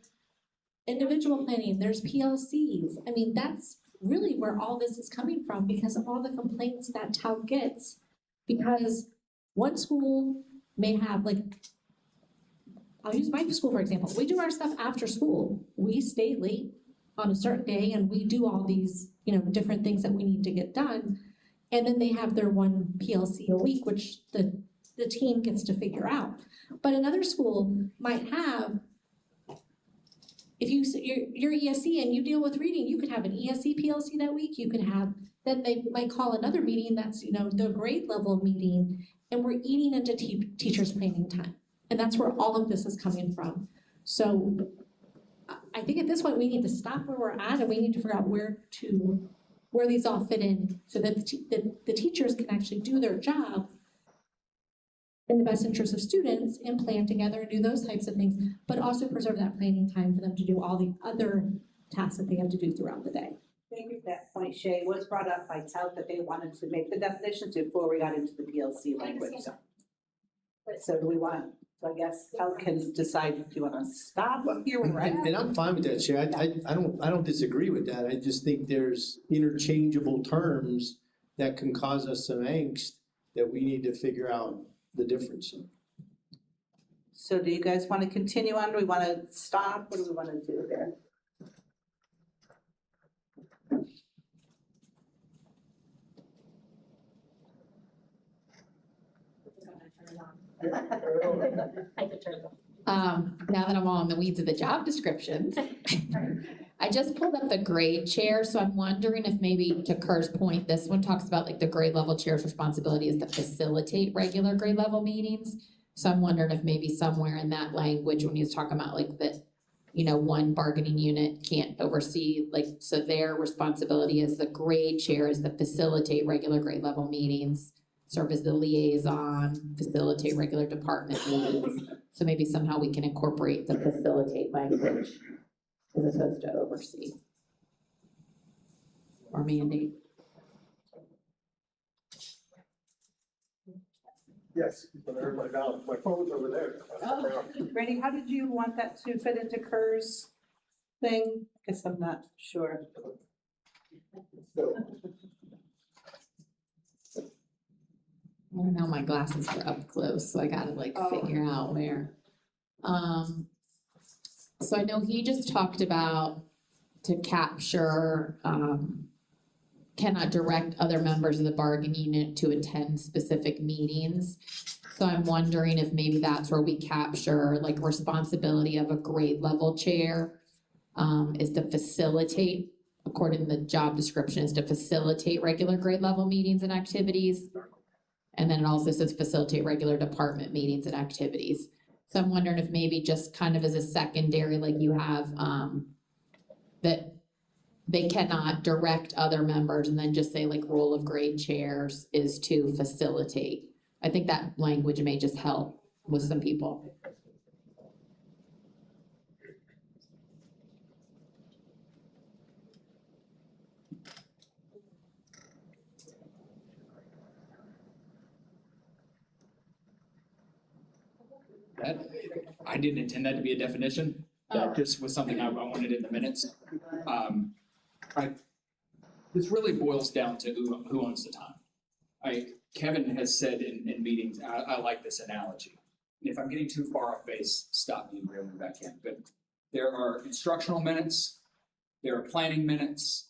individual planning, there's PLCs. I mean, that's really where all this is coming from because of all the complaints that TALC gets. Because one school may have, like, I'll use my school for example. We do our stuff after school. We stay late on a certain day and we do all these, different things that we need to get done. And then they have their one PLC a week, which the team gets to figure out. But another school might have, if you're ESC and you deal with reading, you could have an ESC PLC that week. You could have, then they might call another meeting that's, the grade level meeting, and we're eating into teachers' planning time. And that's where all of this is coming from. So I think at this point, we need to stop where we're at and we need to figure out where these all fit in so that the teachers can actually do their job in the best interest of students and plan together and do those types of things, but also preserve that planning time for them to do all the other tasks that they have to do throughout the day. Thank you for that point, Shay. It was brought up by TALC that they wanted to make the definitions before we got into the PLC language. So do we want, so I guess TALC can decide, do you want to stop here where we're at? And I'm fine with that, Shay. I don't disagree with that. I just think there's interchangeable terms that can cause us some angst that we need to figure out the difference. So do you guys want to continue on? Do we want to stop? What do we want to do there? Now that I'm all in the weeds of the job descriptions, I just pulled up the grade chair, so I'm wondering if maybe, to Kerr's point, this one talks about like the grade level chair's responsibility is to facilitate regular grade level meetings. So I'm wondering if maybe somewhere in that language, when he was talking about like that, one bargaining unit can't oversee, like, so their responsibility as the grade chair is to facilitate regular grade level meetings, serve as the liaison, facilitate regular department meetings. So maybe somehow we can incorporate the facilitate language as opposed to oversee or mandate. Yes, but I heard my valve, my phone's over there. Oh, Brandy, how did you want that to fit into Kerr's thing? Guess I'm not sure. I don't know, my glasses are up close, so I gotta like figure out where. So I know he just talked about to capture, cannot direct other members of the bargaining unit to attend specific meetings. So I'm wondering if maybe that's where we capture like responsibility of a grade level chair, is to facilitate, according to the job description, is to facilitate regular grade level meetings and activities. And then it also says facilitate regular department meetings and activities. So I'm wondering if maybe just kind of as a secondary, like you have, that they cannot direct other members and then just say like role of grade chairs is to facilitate. I think that language may just help with some people. That, I didn't intend that to be a definition, that just was something I wanted in the minutes. This really boils down to who owns the time. Kevin has said in meetings, I like this analogy. And if I'm getting too far off base, stop me and reel me back in. But there are instructional minutes, there are planning minutes,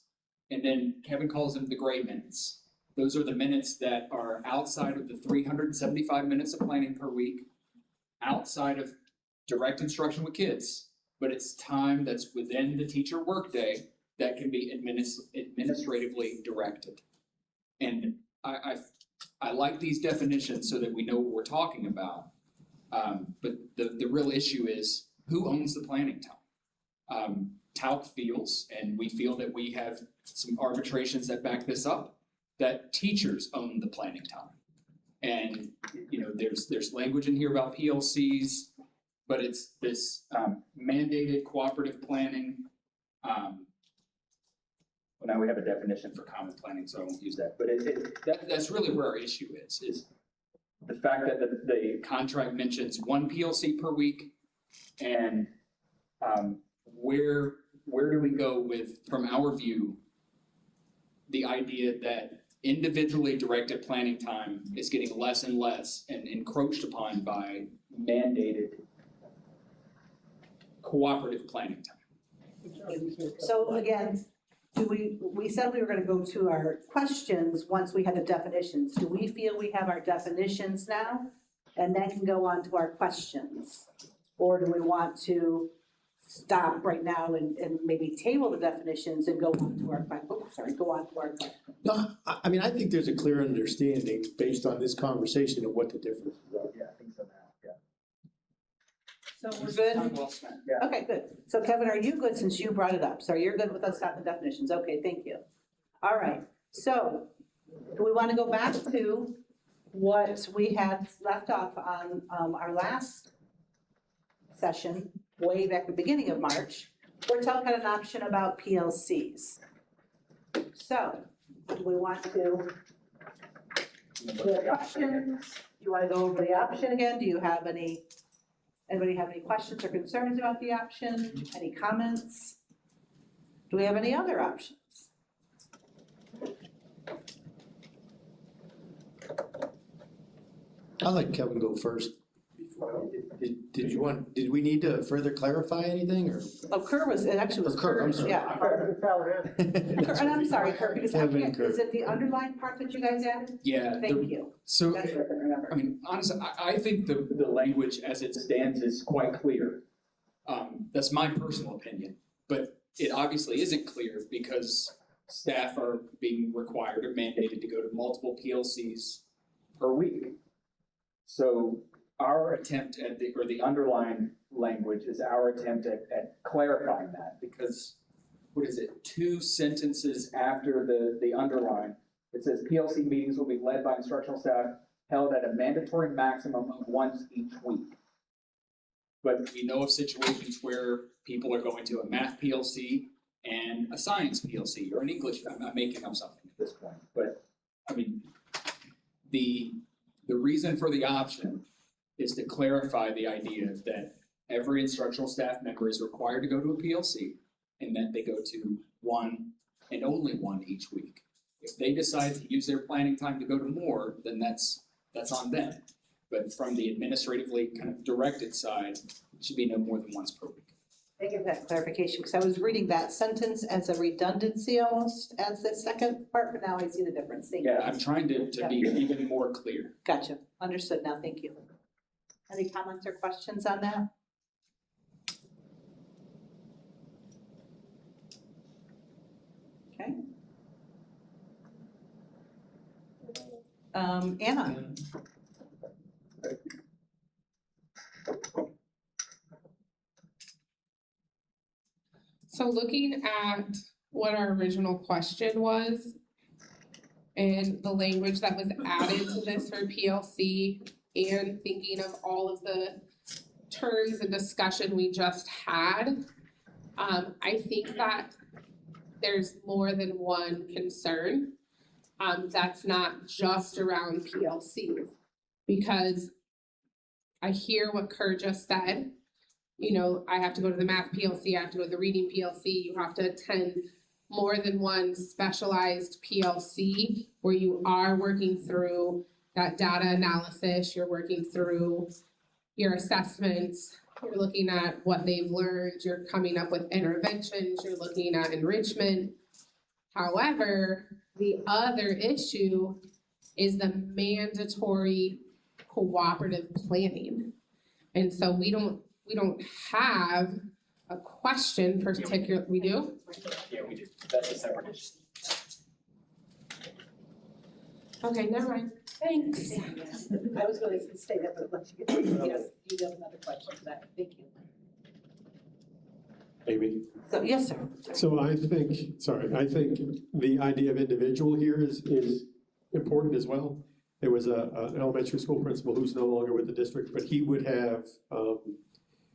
and then Kevin calls them the gray minutes. Those are the minutes that are outside of the 375 minutes of planning per week, outside of direct instruction with kids, but it's time that's within the teacher workday that can be administratively directed. And I like these definitions so that we know what we're talking about. But the real issue is who owns the planning time? TALC feels, and we feel that we have some arbitrations that back this up, that teachers own the planning time. And, you know, there's language in here about PLCs, but it's this mandated cooperative planning. Well, now we have a definition for common planning, so I won't use that. But that's really where our issue is the fact that the contract mentions one PLC per week, and where do we go with, from our view, the idea that individually directed planning time is getting less and less and encroached upon by mandated cooperative planning time. So again, we said we were gonna go to our questions once we had the definitions. Do we feel we have our definitions now? And then can go on to our questions? Or do we want to stop right now and maybe table the definitions and go on to our, go on to our questions? No, I mean, I think there's a clear understanding based on this conversation of what the differences are. Yeah, I think so now, yeah. So we're good? Time well spent, yeah. Okay, good. So Kevin, are you good since you brought it up? So you're good with us stopping the definitions? Okay, thank you. All right, so do we want to go back to what we had left off on our last session, way back at the beginning of March? We're talking an option about PLCs. So do we want to do the options? Do you want to go over the option again? Do you have anybody have any questions or concerns about the option? Any comments? Do we have any other options? I'll let Kevin go first. Did we need to further clarify anything, or? Oh, Kerr was, it actually was Kerr, I'm sorry. Yeah. Kerr, and I'm sorry, Kerr, because I Kevin can't, Kerr. is it the underlined part that you guys added? Yeah. Thank you. So, That's what I remember. I mean, honestly, I think the language as it stands is quite clear. That's my personal opinion, but it obviously isn't clear because staff are being required or mandated to go to multiple PLCs per week. So our attempt at the underlying language is our attempt at clarifying that, because what is it, 2 sentences after the underline, it says PLC meetings will be led by instructional staff held at a mandatory maximum of once each week. But we know of situations where people are going to a math PLC and a science PLC or an English, I'm not making up something at this point, but I mean, the reason for the option is to clarify the idea that every instructional staff member is required to go to a PLC and that they go to one and only one each week. If they decide to use their planning time to go to more, then that's that's on them. But from the administratively kind of directed side, it should be no more than once per week. Thank you for that clarification, because I was reading that sentence as a redundancy almost as the second part, but now I see the difference. Thank you. Yeah, I'm trying to be even more clear. Gotcha, understood now, thank you. Any comments or questions on that? Okay. Anna? So looking at what our original question was and the language that was added to this for PLC and thinking of all of the terms and discussion we just had, I think that there's more than one concern. That's not just around PLCs, because I hear what Kerr just said. You know, I have to go to the math PLC, I have to go to the reading PLC, you have to attend more than one specialized PLC where you are working through that data analysis, you're working through your assessments, you're looking at what they've learned, you're coming up with interventions, you're looking at enrichment. However, the other issue is the mandatory cooperative planning. And so we don't have a question particular, we do? Yeah, we do. That's a separate issue. Okay, never mind. Thanks. I was going to say that, but let you get, yes, you have another question for that, thank you. Maybe. So, yes, sir. So I think the idea of individual here is important as well. There was an elementary school principal who's no longer with the district, but he would have,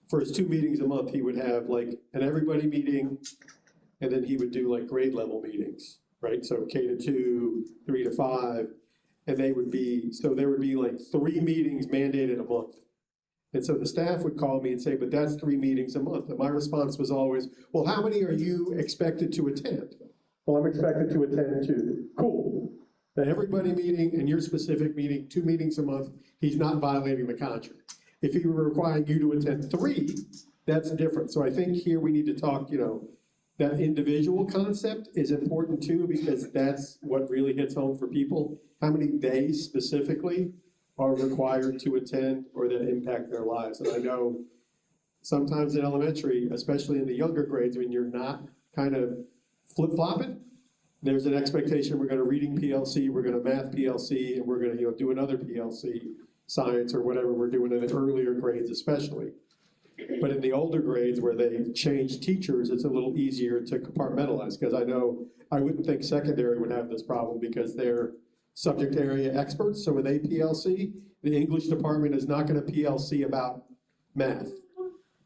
for his 2 meetings a month, he would have like an everybody meeting, and then he would do like grade level meetings, right? So K to 2, 3 to 5, and there would be like 3 meetings mandated a month. And so the staff would call me and say, but that's 3 meetings a month. And my response was always, well, how many are you expected to attend? Well, I'm expected to attend 2. Cool. The everybody meeting and your specific meeting, 2 meetings a month, he's not violating the contract. If he were requiring you to attend 3, that's different. So I think here we need to talk, that individual concept is important too, because that's what really hits home for people. How many they specifically are required to attend or that impact their lives. And I know sometimes in elementary, especially in the younger grades, when you're not kind of flip-flopping, there's an expectation we're gonna reading PLC, we're gonna math PLC, and we're gonna do another PLC, science or whatever we're doing in the earlier grades especially. But in the older grades where they change teachers, it's a little easier to compartmentalize, because I wouldn't think secondary would have this problem because they're subject area experts. So with APLC, the English department is not gonna PLC about math.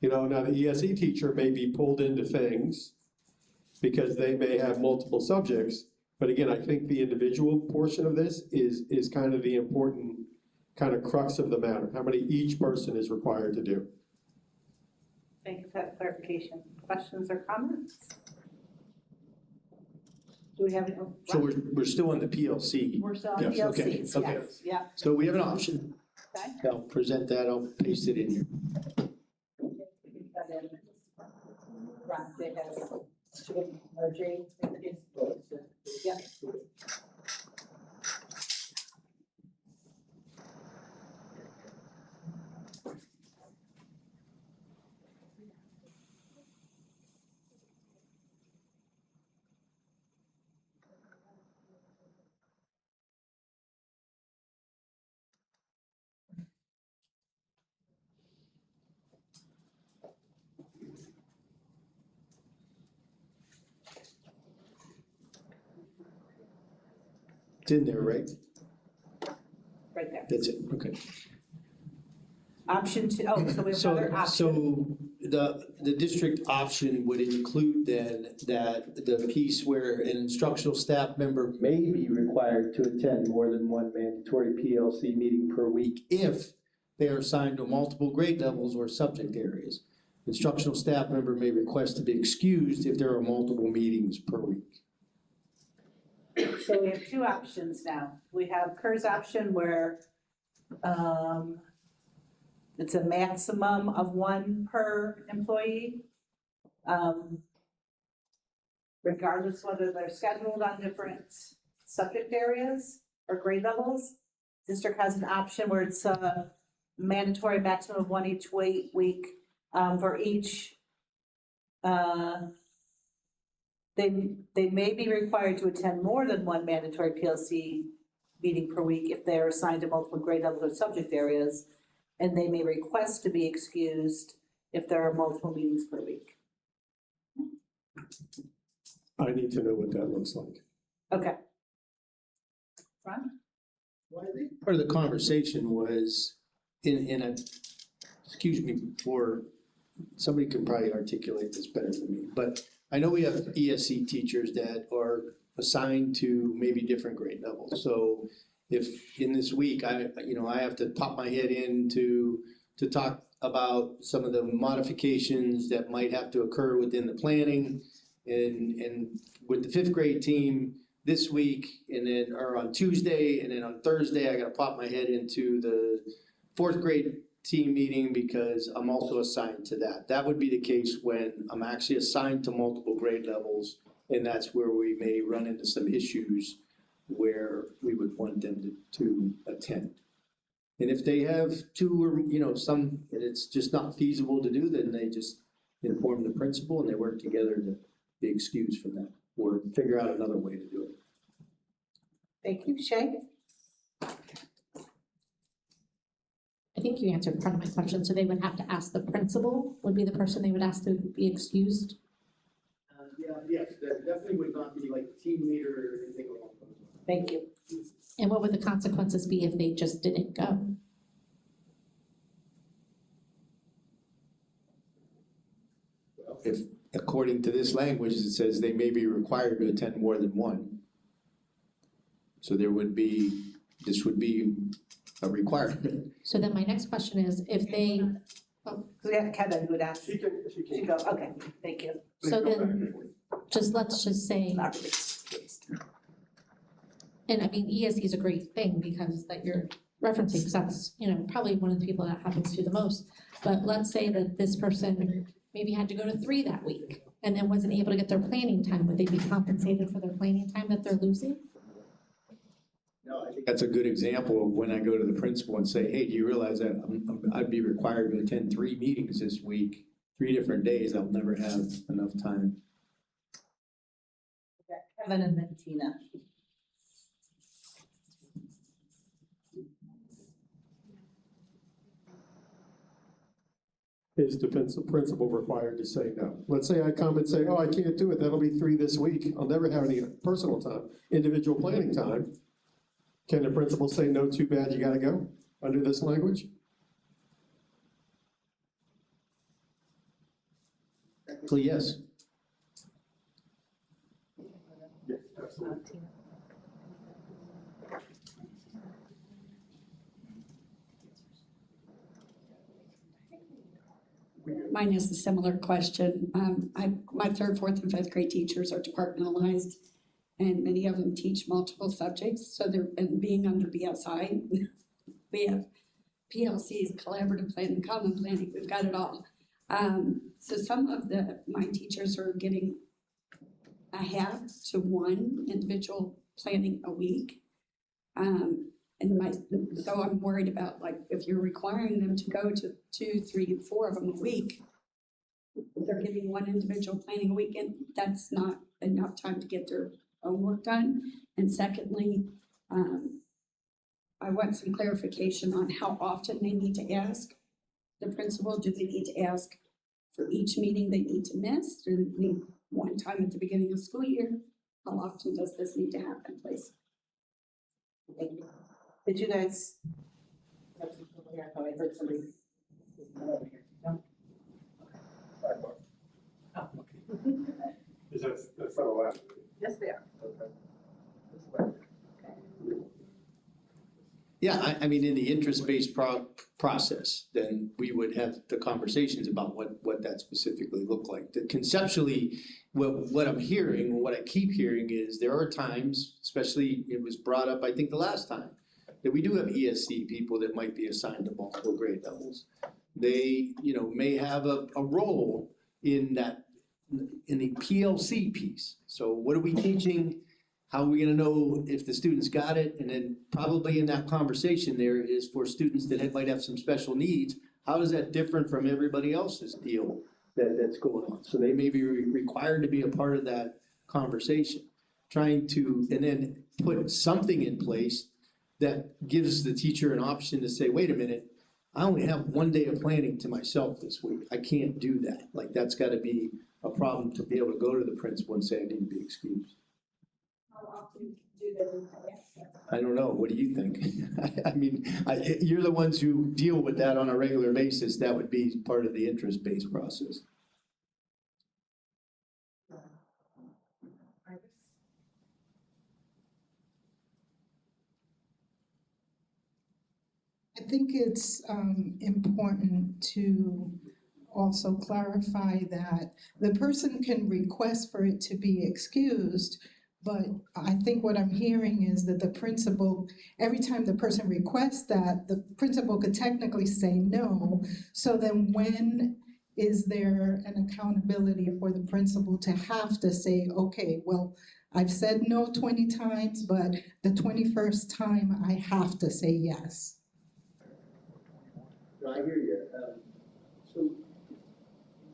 Now the ESE teacher may be pulled into things because they may have multiple subjects. But again, I think the individual portion of this is kind of the important kind of crux of the matter, how many each person is required to do. Thank you for that clarification. Questions or comments? Do we have any? So we're still on the PLC. We're still on Yes, okay, PLCs, okay. yes, yeah. So we have an option. Okay. I'll present that, I'll paste it in here. Yeah. It's in there, right? Right there. That's it, okay. Option 2, oh, so we have another option. So the district option would include then that the piece where an instructional staff member may be required to attend more than one mandatory PLC meeting per week if they are assigned to multiple grade levels or subject areas. Instructional staff member may request to be excused if there are multiple meetings per week. So we have 2 options now. We have Kerr's option where It's a maximum of 1 per employee. Regardless whether they're scheduled on different subject areas or grade levels. District has an option where it's a mandatory maximum of 1 each week for each. They may be required to attend more than 1 mandatory PLC meeting per week if they are assigned to multiple grade levels or subject areas, and they may request to be excused if there are multiple meetings per week. I need to know what that looks like. Okay. Ron? Well, I think part of the conversation was in a, excuse me, for, somebody could probably articulate this better than me, but I know we have ESC teachers that are assigned to maybe different grade levels. So if in this week, I have to pop my head in to talk about some of the modifications that might have to occur within the planning and with the 5th grade team this week or on Tuesday, and then on Thursday, I gotta pop my head into the 4th grade team meeting because I'm also assigned to that. That would be the case when I'm actually assigned to multiple grade levels, and that's where we may run into some issues where we would want them to attend. And if they have 2 or, some, and it's just not feasible to do, then they just inform the principal and they work together to be excused for that or figure out another way to do it. Thank you. Shay? I think you answered part of my question, so they would have to ask the principal, would be the person they would ask to be excused? Yes, that definitely would not be like team leader or anything along those lines. Thank you. And what would the consequences be if they just didn't go? If, according to this language, it says they may be required to attend more than 1. So this would be a requirement. So then my next question is, if they, We have Kevin who would ask. She can. She go, okay, thank you. so then, let's just say, Not really excused. and I mean, ESC is a great thing because that you're referencing, because that's, probably one of the people that happens to the most. But let's say that this person maybe had to go to 3 that week and then wasn't able to get their planning time. Would they be compensated for their planning time that they're losing? No, I think that's a good example of when I go to the principal and say, hey, do you realize that I'd be required to attend 3 meetings this week, 3 different days, I'll never have enough time. Okay, Kevin and then Tina. Is the principal required to say no? Let's say I come and say, oh, I can't do it, that'll be 3 this week, I'll never have any personal time, individual planning time. Can the principal say, no, too bad, you gotta go, under this language? So yes. Yes, absolutely. Mine is a similar question. My 3rd, 4th, and 5th grade teachers are departmentalized, and many of them teach multiple subjects. So they're being under BSI. We have PLCs, collaborative planning, common planning. We've got it all. So some of my teachers are getting a half to 1 individual planning a week. So I'm worried about, like, if you're requiring them to go to 2, 3, and 4 of them a week, they're giving 1 individual planning a week, and that's not enough time to get their own work done. And secondly, I want some clarification on how often they need to ask the principal. Do they need to ask for each meeting they need to miss? Do they need 1 time at the beginning of school year? How often does this need to happen, please? Thank you. Did you guys? I thought I heard somebody. Over here. No? Oh, okay. That's not allowed. Yes, they are. Okay. Yeah, I mean, in the interest-based process, then we would have the conversations about what that specifically looked like. Conceptually, what I'm hearing, what I keep hearing is there are times, especially it was brought up, I think the last time, that we do have ESC people that might be assigned to multiple grade levels. They, may have a role in that, in the PLC piece. So what are we teaching? How are we gonna know if the students got it? And then probably in that conversation there is for students that might have some special needs, how is that different from everybody else's deal that's going on? So they may be required to be a part of that conversation, trying to, and then put something in place that gives the teacher an option to say, wait a minute, I only have one day of planning to myself this week. I can't do that. Like, that's gotta be a problem to be able to go to the principal and say, I need to be excused. How often do they request that? I don't know, what do you think? I mean, you're the ones who deal with that on a regular basis, that would be part of the interest-based process. I think it's important to also clarify that the person can request for it to be excused, but I think what I'm hearing is that the principal, every time the person requests that, the principal could technically say no. So then when is there an accountability for the principal to have to say, okay, well, I've said no 20 times, but the 21st time I have to say yes. No, I hear you. So,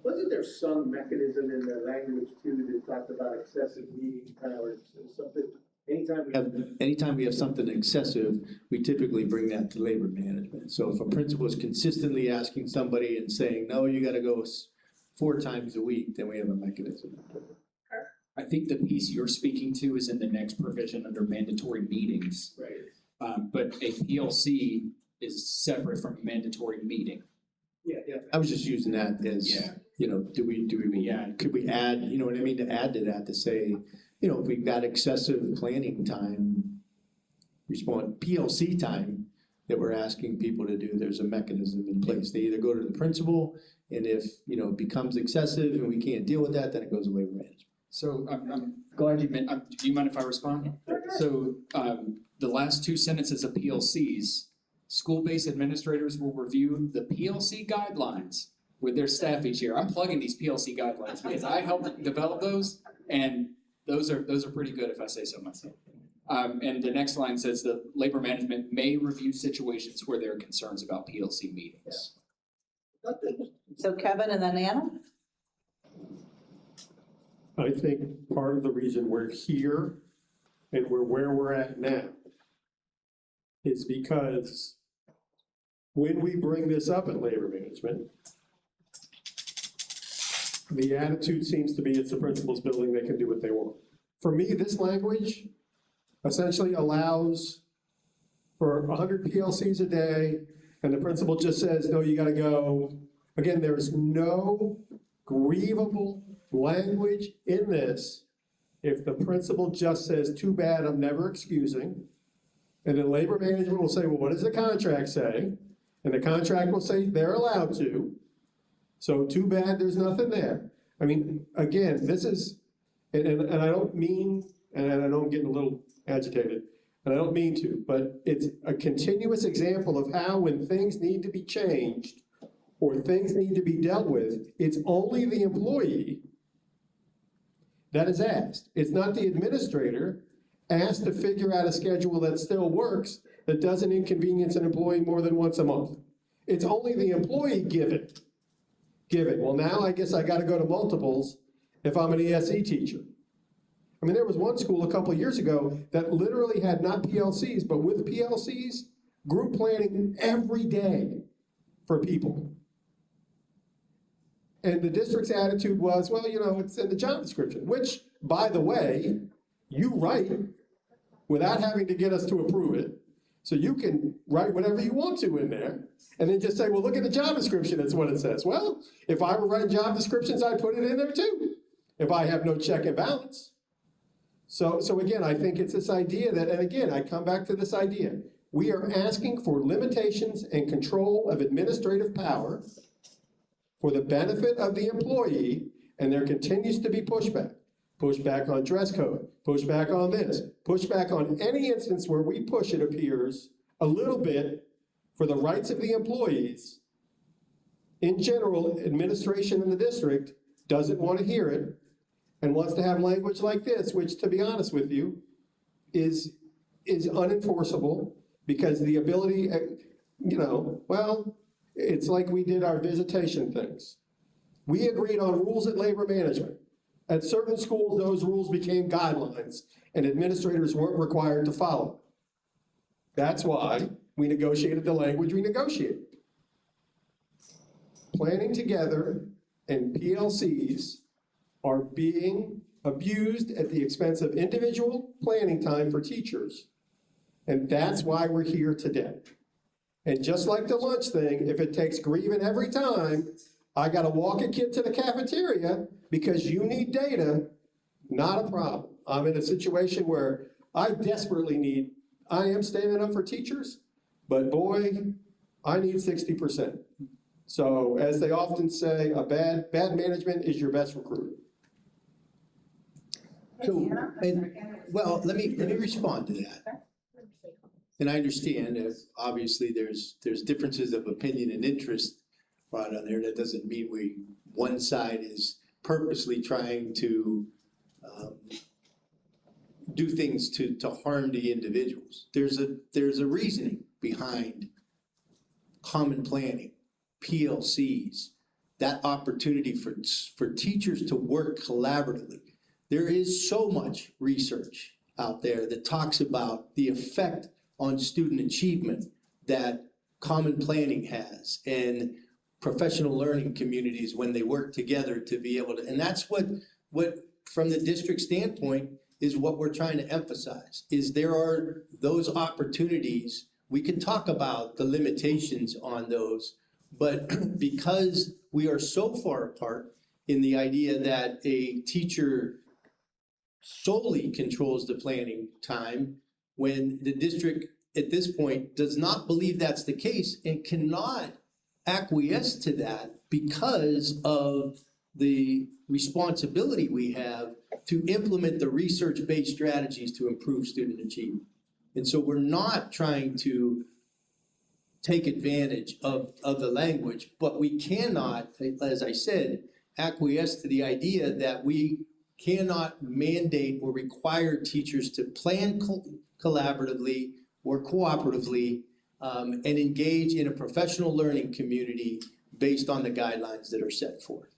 wasn't there some mechanism in the language too that talked about excessive meeting powers or something? Anytime we have something excessive, we typically bring that to labor management. So if a principal is consistently asking somebody and saying, no, you gotta go 4 times a week, then we have a mechanism. I think the piece you're speaking to is in the next provision under mandatory meetings. Right. But a PLC is separate from a mandatory meeting. Yeah. I was just using that as, could we add, you know what I mean, to add to that, to say, if we've got excessive planning time, PLC time that we're asking people to do, there's a mechanism in place. They either go to the principal, and if, it becomes excessive and we can't deal with that, then it goes to labor management. So I'm glad you meant, do you mind if I respond? So the last 2 sentences of PLCs, school-based administrators will review the PLC guidelines with their staff each year. I'm plugging these PLC guidelines because I helped develop those, and those are pretty good if I say so myself. And the next line says the labor management may review situations where there are concerns about PLC meetings. So Kevin and then Anna? I think part of the reason we're here and we're where we're at now is because when we bring this up at labor management, the attitude seems to be it's the principal's building, they can do what they want. For me, this language essentially allows for 100 PLCs a day, and the principal just says, no, you gotta go. Again, there's no grievable language in this if the principal just says, too bad, I'm never excusing. And then labor management will say, well, what does the contract say? And the contract will say they're allowed to. So too bad there's nothing there. I mean, again, this is, and I don't mean, and I know I'm getting a little agitated, and I don't mean to, but it's a continuous example of how when things need to be changed or things need to be dealt with, it's only the employee that is asked. It's not the administrator asked to figure out a schedule that still works, that doesn't inconvenience an employee more than once a month. It's only the employee given. Well, now I guess I gotta go to multiples if I'm an ESE teacher. I mean, there was one school a couple of years ago that literally had not PLCs, but with PLCs, group planning every day for people. And the district's attitude was, well, it's in the job description, which, by the way, you write without having to get us to approve it. So you can write whatever you want to in there, and then just say, well, look at the job description, that's what it says. Well, if I were writing job descriptions, I'd put it in there too, if I have no check and balance. So again, I think it's this idea that, and again, I come back to this idea, we are asking for limitations and control of administrative power for the benefit of the employee, and there continues to be pushback. Pushback on dress code, pushback on this, pushback on any instance where we push, it appears, a little bit for the rights of the employees, in general, administration in the district doesn't want to hear it and wants to have language like this, which, to be honest with you, is unenforceable, because the ability, well, it's like we did our visitation things. We agreed on rules at labor management. At certain schools, those rules became guidelines and administrators weren't required to follow. That's why we negotiated the language we negotiated. Planning together and PLCs are being abused at the expense of individual planning time for teachers. And that's why we're here today. And just like the lunch thing, if it takes grieving every time, I gotta walk a kid to the cafeteria because you need data, not a problem. I'm in a situation where I am standing up for teachers, but boy, I need 60%. So as they often say, a bad management is your best recruiter. So, well, let me respond to that. And I understand that obviously there's differences of opinion and interest brought on there. That doesn't mean one side is purposely trying to do things to harm the individuals. There's a reasoning behind common planning, PLCs, that opportunity for teachers to work collaboratively. There is so much research out there that talks about the effect on student achievement that common planning has, and professional learning communities when they work together to be able to, and that's what from the district standpoint is what we're trying to emphasize, is there are those opportunities. We can talk about the limitations on those, but because we are so far apart in the idea that a teacher solely controls the planning time, when the district at this point does not believe that's the case and cannot acquiesce to that because of the responsibility we have to implement the research-based strategies to improve student achievement. And so we're not trying to take advantage of the language, but we cannot, as I said, acquiesce to the idea that we cannot mandate or require teachers to plan collaboratively or cooperatively and engage in a professional learning community based on the guidelines that are set forth.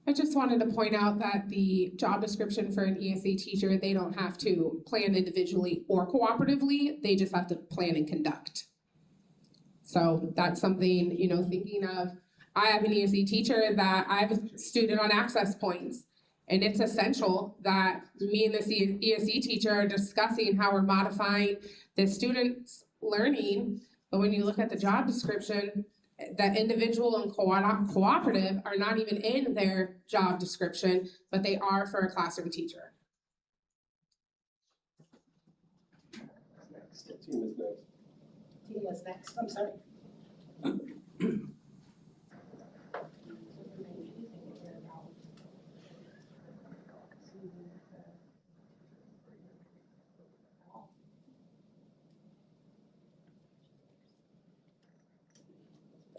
I just wanted to point out that the job description for an ESE teacher, they don't have to plan individually or cooperatively, they just have to plan and conduct. So that's something, thinking of, I have an ESE teacher that I have a student on access points, and it's essential that me and this ESE teacher are discussing how we're modifying the student's learning. But when you look at the job description, that individual and cooperative are not even in their job description, but they are for a classroom teacher. Tina's next, I'm sorry.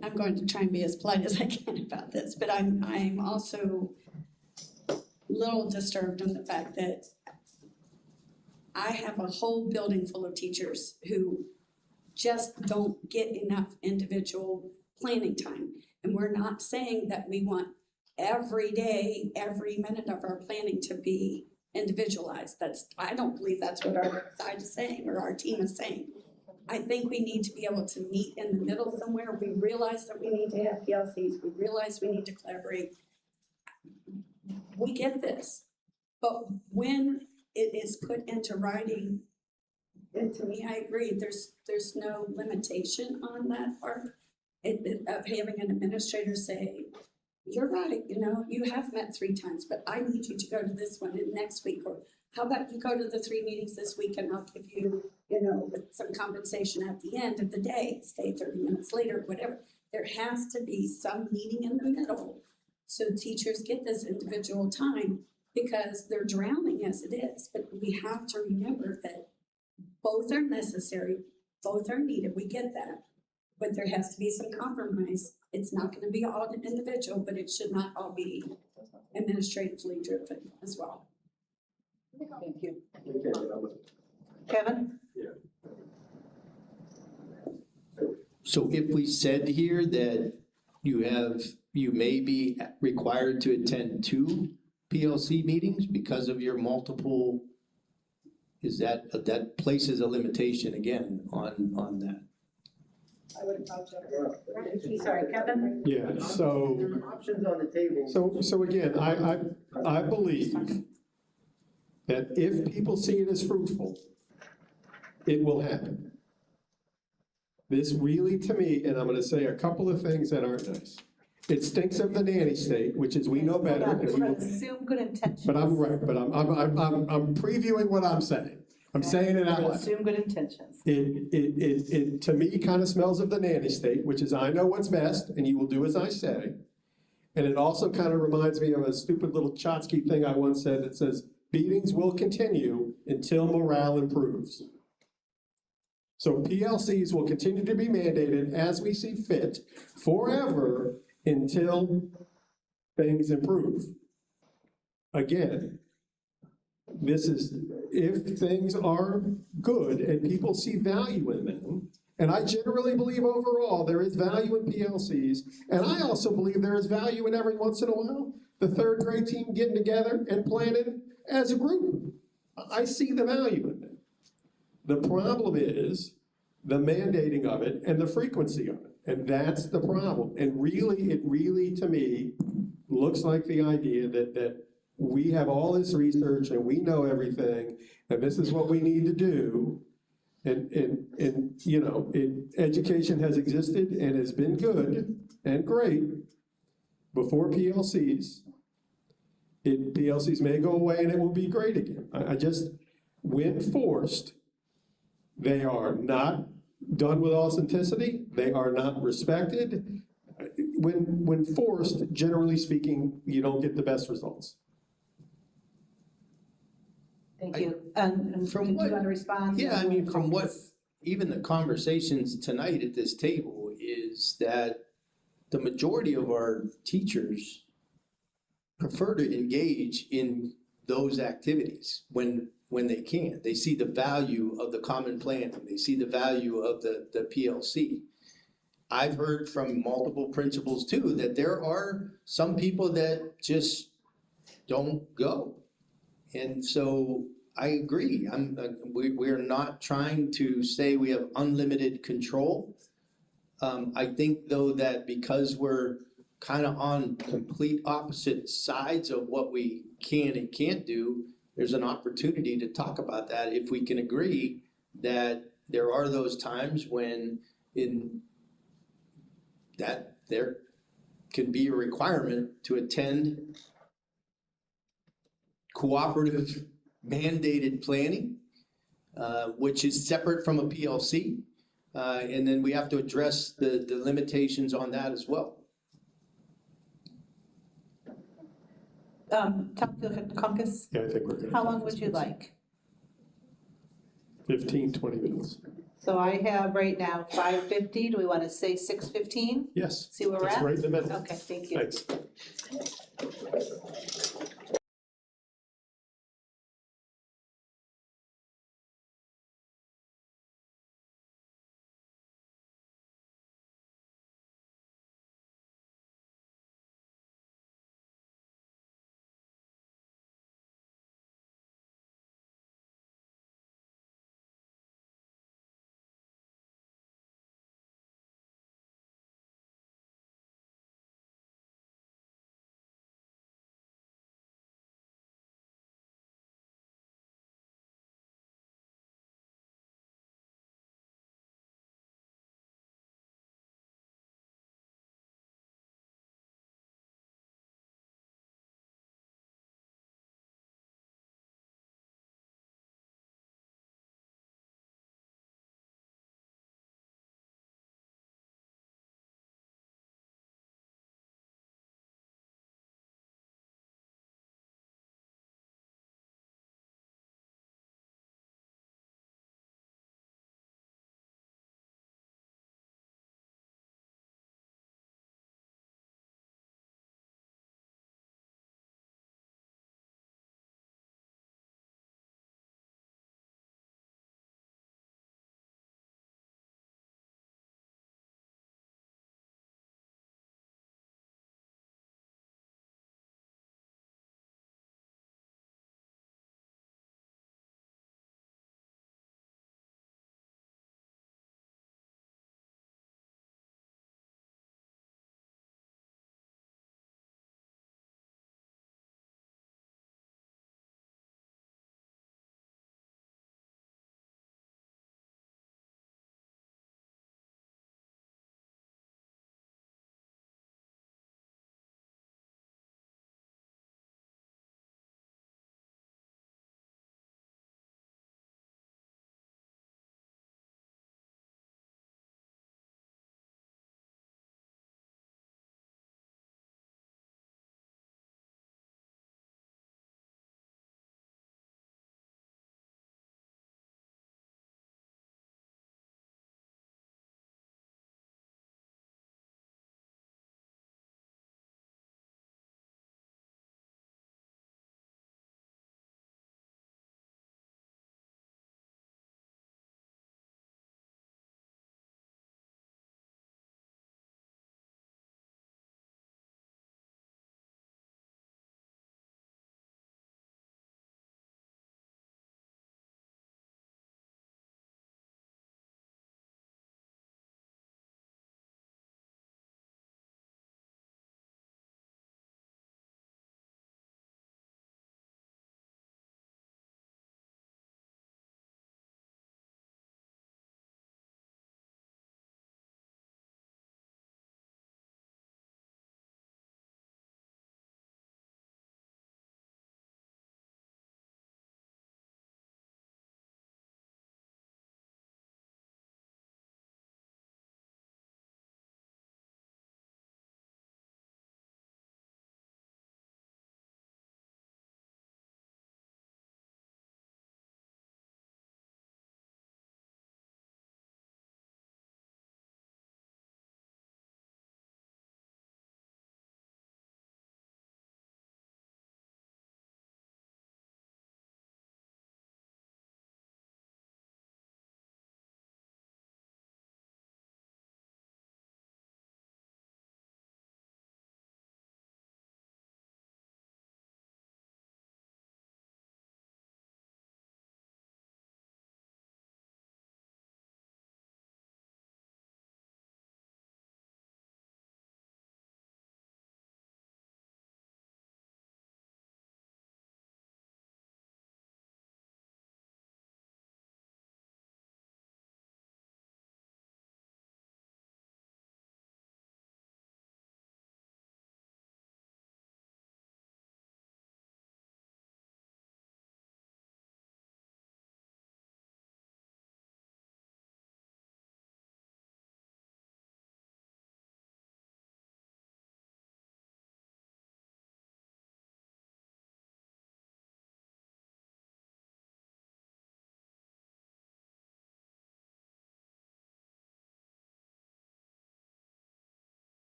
I'm going to try and be as polite as I can about this, but I'm also a little disturbed on the fact that I have a whole building full of teachers who just don't get enough individual planning time. And we're not saying that we want every day, every minute of our planning to be individualized. I don't believe that's what our side is saying or our team is saying. I think we need to be able to meet in the middle somewhere. We realize that we need to have PLCs. We realize we need to collaborate. We get this. But when it is put into writing, and to me, I agree, there's no limitation on that part of having an administrator say, you're right, you have met 3 times, but I need you to go to this one next week, or how about you go to the 3 meetings this week and I'll give you, with some compensation at the end of the day, stay 30 minutes later, whatever. There has to be some meeting in the middle so teachers get this individual time because they're drowning as it is. But we have to remember that both are necessary, both are needed, we get that. But there has to be some compromise. It's not gonna be all individual, but it should not all be administratively driven as well. Thank you. Kevin? So if we said here that you may be required to attend 2 PLC meetings because of your multiple, that places a limitation again on that? Sorry, Kevin? Yeah, so. Options on the table. So again, I believe that if people see it as fruitful, it will happen. This really, to me, and I'm gonna say a couple of things that aren't nice. It stinks of the nanny state, which is we know better. Hold on, and we're we gonna will- assume good intentions. But I'm right, but I'm previewing what I'm saying. I'm saying it out We're gonna loud. assume good intentions. It, to me, kind of smells of the nanny state, which is I know what's best and you will do as I say. And it also kind of reminds me of a stupid little Chotsky thing I once said that says, beatings will continue until morale improves. So PLCs will continue to be mandated as we see fit forever until things improve. Again, this is, if things are good and people see value in them, and I generally believe overall there is value in PLCs, and I also believe there is value in every once in a while, the third grade team getting together and planning as a group. I see the value in it. The problem is the mandating of it and the frequency of it, and that's the problem. And really, it really, to me, looks like the idea that we have all this research and we know everything, and this is what we need to do. And you know, education has existed and has been good and great before PLCs. PLCs may go away and it will be great again. I just, when forced, they are not done with authenticity, they are not respected. When forced, generally speaking, you don't get the best results. Thank you. And From did you what- want to respond? Yeah, I mean, from what, even the conversations tonight at this table is that the majority of our teachers prefer to engage in those activities when they can. They see the value of the common plan, they see the value of the PLC. I've heard from multiple principals too, that there are some people that just don't go. And so I agree, we're not trying to say we have unlimited control. I think though that because we're kind of on complete opposite sides of what we can and can't do, there's an opportunity to talk about that if we can agree that there are those times when that there can be a requirement to attend cooperative mandated planning, which is separate from a PLC. And then we have to address the limitations on that as well. Caucus, Yeah, I think we're good. how long would you like? 15, 20 minutes. So I have right now 5:50. Do we want to say 6:15? Yes. See where we're It's at? right in the middle. Okay, thank you. Thanks.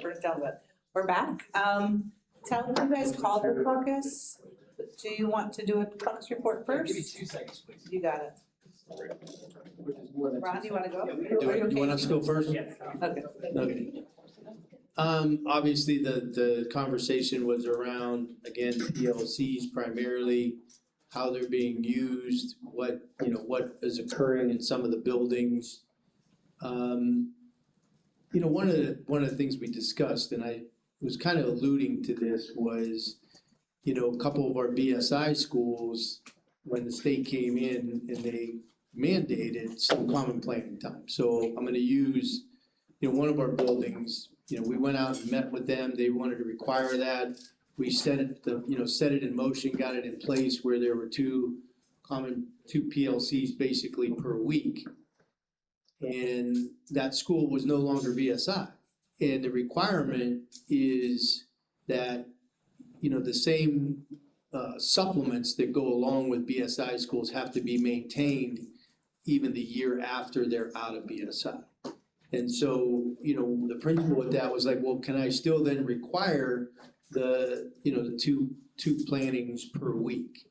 burnt down, but we're back. Tell you guys called the caucus. Do you want to do a caucus report first? Give me 2 seconds, please. You got it. Ron, do you wanna go? Do Are you you want okay? us to go first? Okay. Okay. Obviously, the conversation was around, again, PLCs primarily, how they're being used, what is occurring in some of the buildings. One of the things we discussed, and I was kind of alluding to this, was, a couple of our BSI schools, when the state came in and they mandated some common planning time. So I'm gonna use, one of our buildings, we went out and met with them, they wanted to require that. We set it in motion, got it in place where there were two PLCs basically per week. And that school was no longer BSI. And the requirement is that, the same supplements that go along with BSI schools have to be maintained even the year after they're out of BSI. And so, the principal with that was like, well, can I still then require the two plannings per week?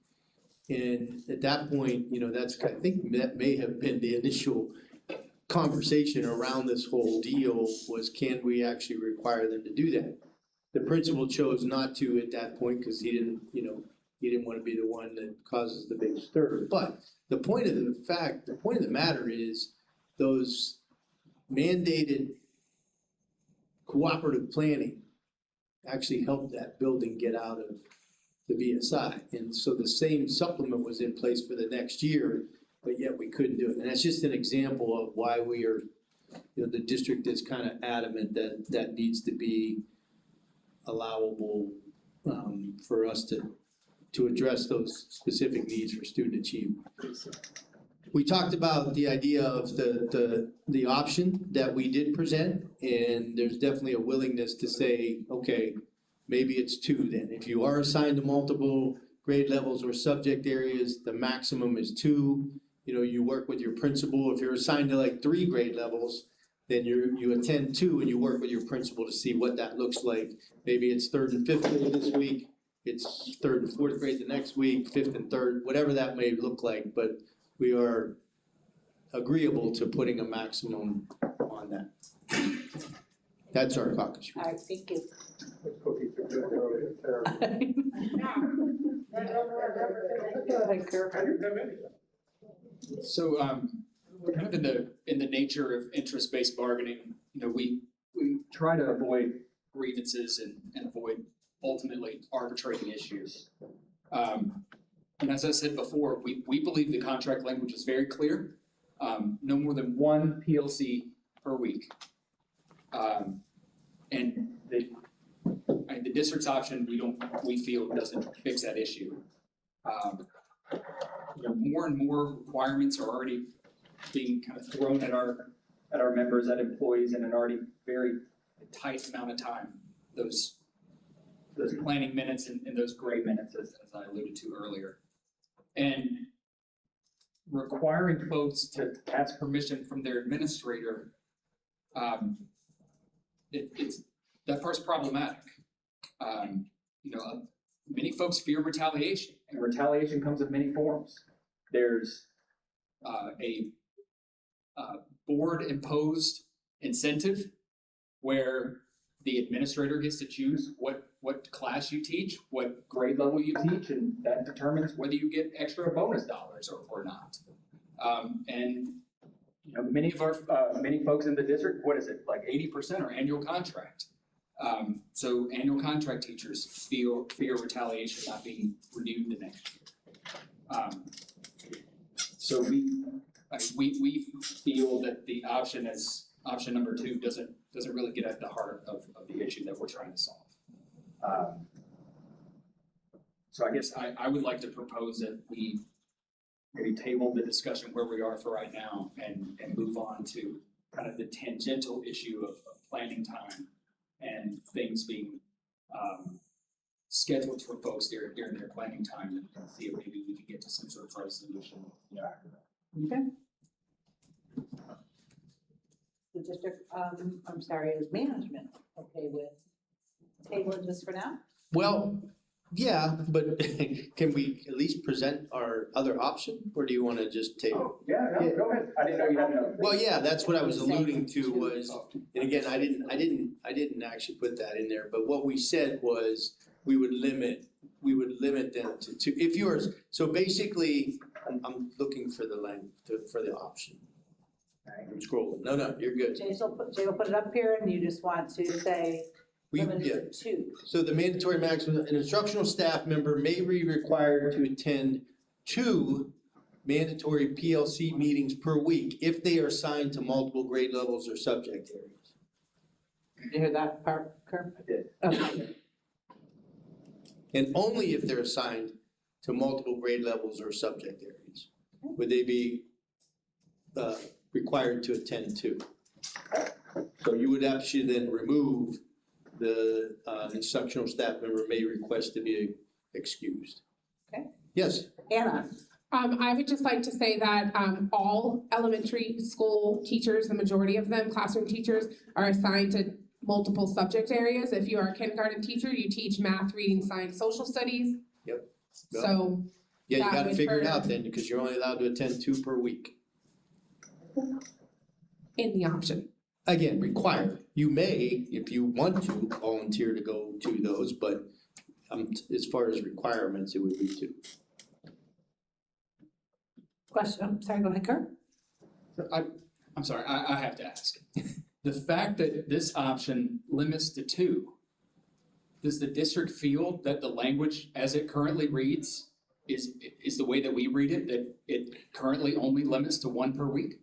And at that point, I think that may have been the initial conversation around this whole deal was, can we actually require them to do that? The principal chose not to at that point because he didn't want to be the one that causes the big stir. But the point of the matter is those mandated cooperative planning actually helped that building get out of the BSI. And so the same supplement was in place for the next year, but yet we couldn't do it. And that's just an example of why we are, the district is kind of adamant that that needs to be allowable for us to address those specific needs for student achievement. We talked about the idea of the option that we did present, and there's definitely a willingness to say, okay, maybe it's 2 then. If you are assigned to multiple grade levels or subject areas, the maximum is 2. You work with your principal. If you're assigned to like 3 grade levels, then you attend 2 and you work with your principal to see what that looks like. Maybe it's 3rd and 5th grade this week, it's 3rd and 4th grade the next week, 5th and 3rd, whatever that may look like, but we are agreeable to putting a maximum on that. That's our caucus. All right, thank you. So, kind of in the nature of interest-based bargaining, we try to avoid grievances and avoid ultimately arbitrating issues. And as I said before, we believe the contract language is very clear. No more than 1 PLC per week. And the district's option, we feel doesn't fix that issue. More and more requirements are already being kind of thrown at our members, at employees in an already very tight amount of time. Those planning minutes and those grade minutes, as I alluded to earlier. And requiring folks to ask permission from their administrator, that part's problematic. Many folks fear retaliation, and retaliation comes in many forms. There's a board-imposed incentive where the administrator gets to choose what class you teach, what grade level you teach, and that determines whether you get extra bonus dollars or not. Many folks in the district, what is it, like 80% are annual contract. So annual contract teachers fear retaliation not being renewed the next year. So we feel that the option number 2 doesn't really get at the heart of the issue that we're trying to solve. So I guess I would like to propose that we maybe table the discussion where we are for right now and move on to kind of the tangential issue of planning time and things being scheduled for folks during their planning time, and see if maybe we can get to some sort of resolution. Okay. the district, I'm sorry, is management okay with tabling this for now? Well, yeah, but can we at least present our other option, or do you wanna just table? Yeah, no, go ahead. I didn't know you had another. Well, yeah, that's what I was alluding to was, and again, I didn't actually put that in there, but what we said was we would limit them to two, if yours, so basically, I'm looking for the for the option. I'm scrolling, no, you're good. Jay will put it up here and you just want to say Yeah. limited to two. So the mandatory maximum, an instructional staff member may be required to attend 2 mandatory PLC meetings per week if they are assigned to multiple grade levels or subject areas. Did you hear that part, Kurt? I did. Okay. And only if they're assigned to multiple grade levels or subject areas would they be required to attend 2. So you would actually then remove the instructional staff member may request to be excused. Okay. Yes? Anna? I would just like to say that all elementary school teachers, the majority of them, classroom teachers, are assigned to multiple subject areas. If you are a kindergarten teacher, you teach math, reading, science, social studies. Yep. So Yeah, you that gotta would figure it hurt. out then, because you're only allowed to attend 2 per week. In the option. Again, required. You may, if you want to, volunteer to go to those, but as far as requirements, it would be 2. Question, I'm sorry, go ahead, Kurt. I'm sorry, I have to ask. The fact that this option limits to 2, does the district feel that the language as it currently reads is the way that we read it, that it currently only limits to 1 per week?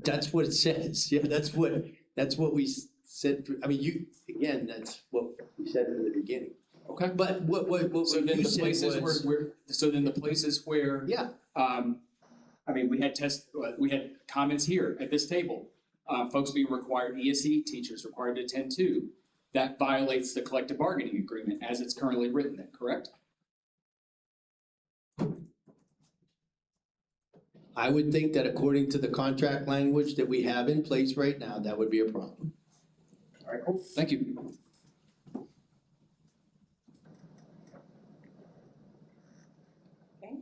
That's what it says. Yeah, that's what we said. I mean, again, that's what we said from the beginning. Okay. But what So then you the said places was. so then the places where. Yeah. I mean, we had comments here at this table, folks being required, ESE teachers required to attend 2. That violates the collective bargaining agreement as it's currently written, then, correct? I would think that according to the contract language that we have in place right now, that would be a problem. All right, cool, thank you. Okay.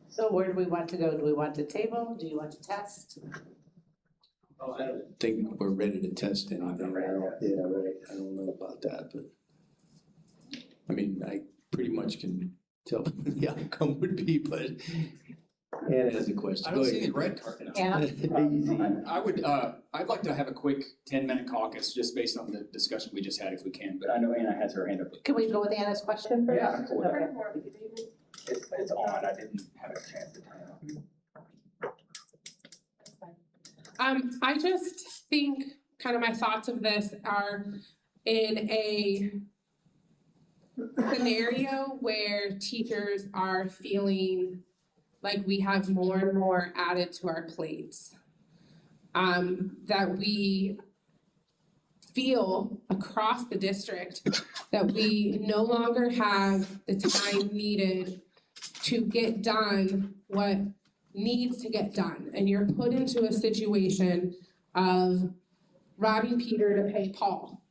So where do we want to go? Do we want to table? Do you want to test? I don't think we're ready to test anything. Yeah, right. I don't know about that, but. I mean, I pretty much can tell what the outcome would be, but Anna has a question. I don't see any red card now. Anna? Easy. I'd like to have a quick 10-minute caucus, just based on the discussion we just had, if we can, but I know Anna has her hand up. Can we go with Anna's question first? Yeah, I'm cool with that. Okay. It's on, I didn't have a chance to turn it on. I just think kind of my thoughts of this are in a scenario where teachers are feeling like we have more and more added to our plates. That we feel across the district that we no longer have the time needed to get done what needs to get done. And you're put into a situation of robbing Peter to pay Paul.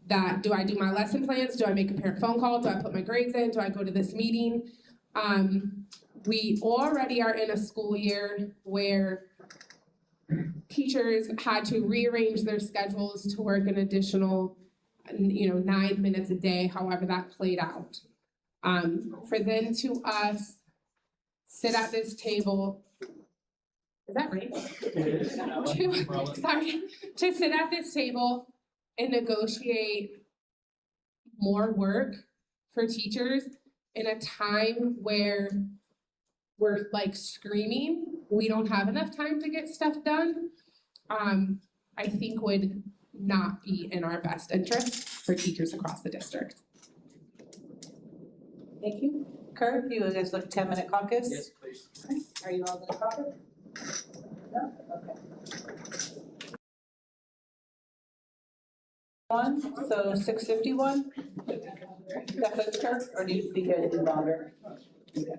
That, do I do my lesson plans? Do I make a parent phone call? Do I put my grades in? Do I go to this meeting? We already are in a school year where teachers had to rearrange their schedules to work an additional, 9 minutes a day, however that played out. For them to sit at this table, is that right? To sit at this table and negotiate more work for teachers in a time where we're like screaming, we don't have enough time to get stuff done, I think would not be in our best interest for teachers across the district. Thank you. Kurt, you guys look 10-minute caucus? Yes, please. Are you all gonna caucus? No? Okay. So 6:51? Is that good, Kurt, or do you think it'd be longer? Okay.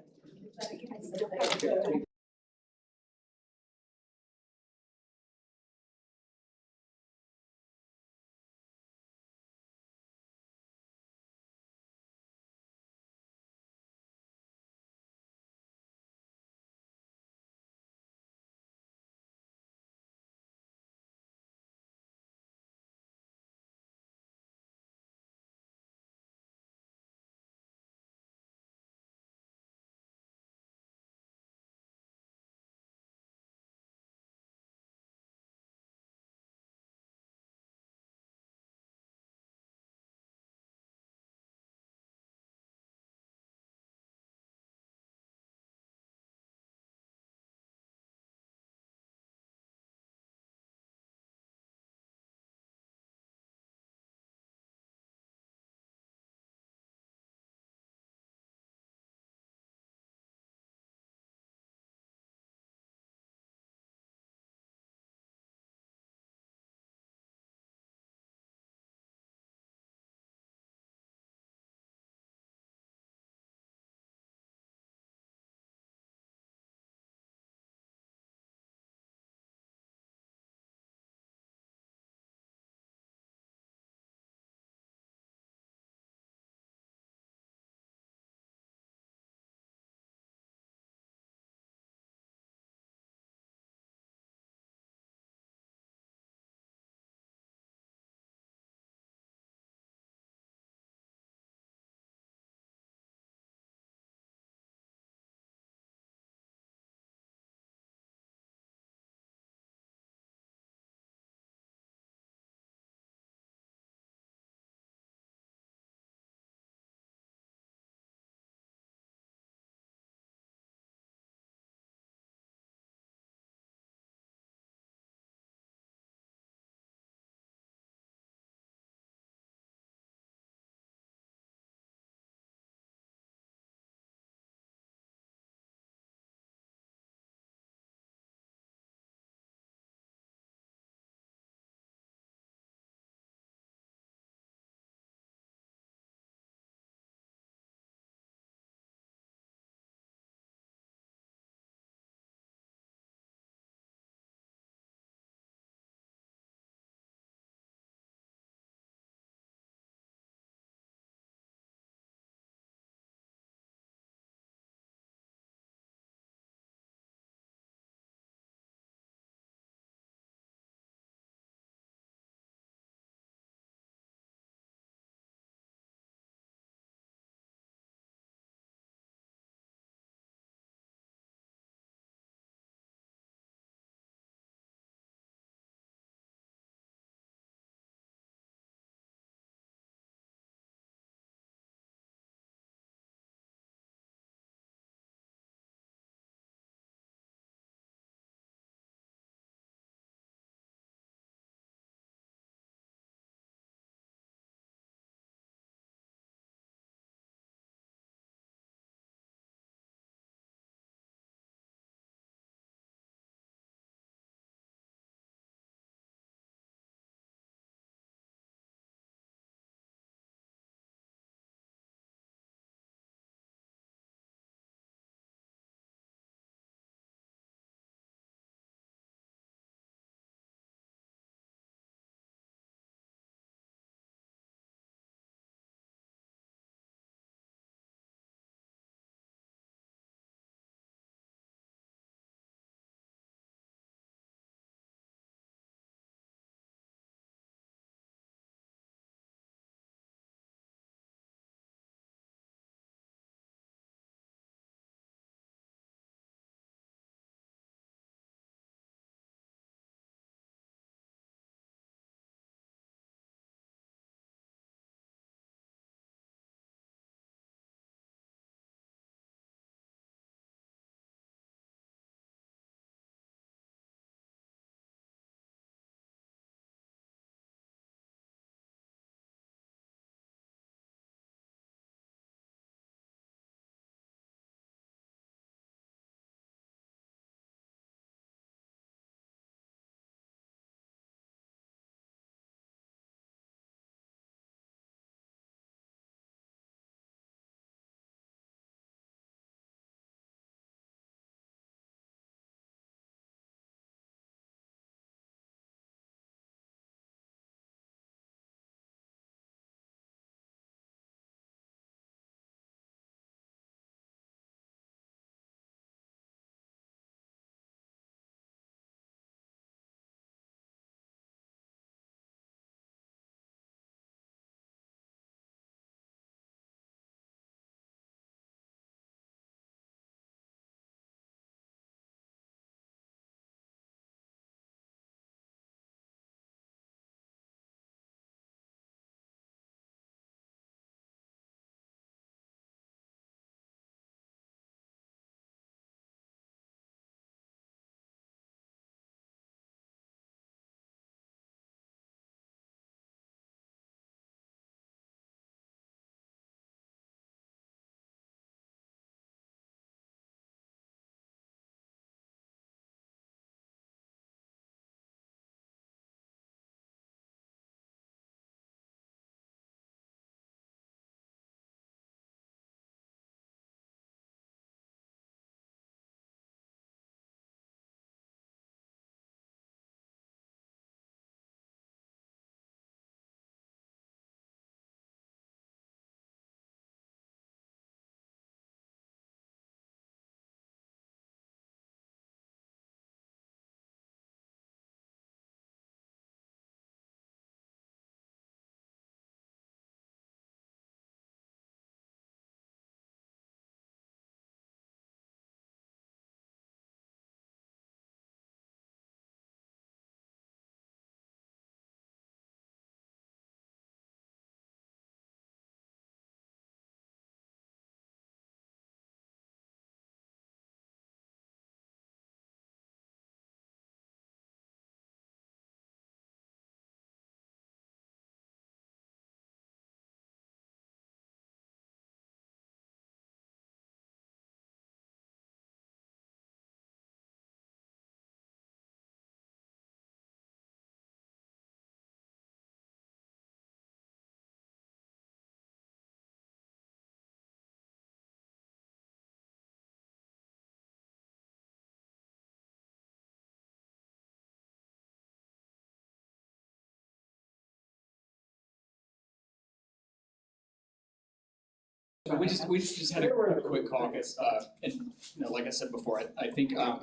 So we just had a quick caucus, and, you know, like I said before, I think, I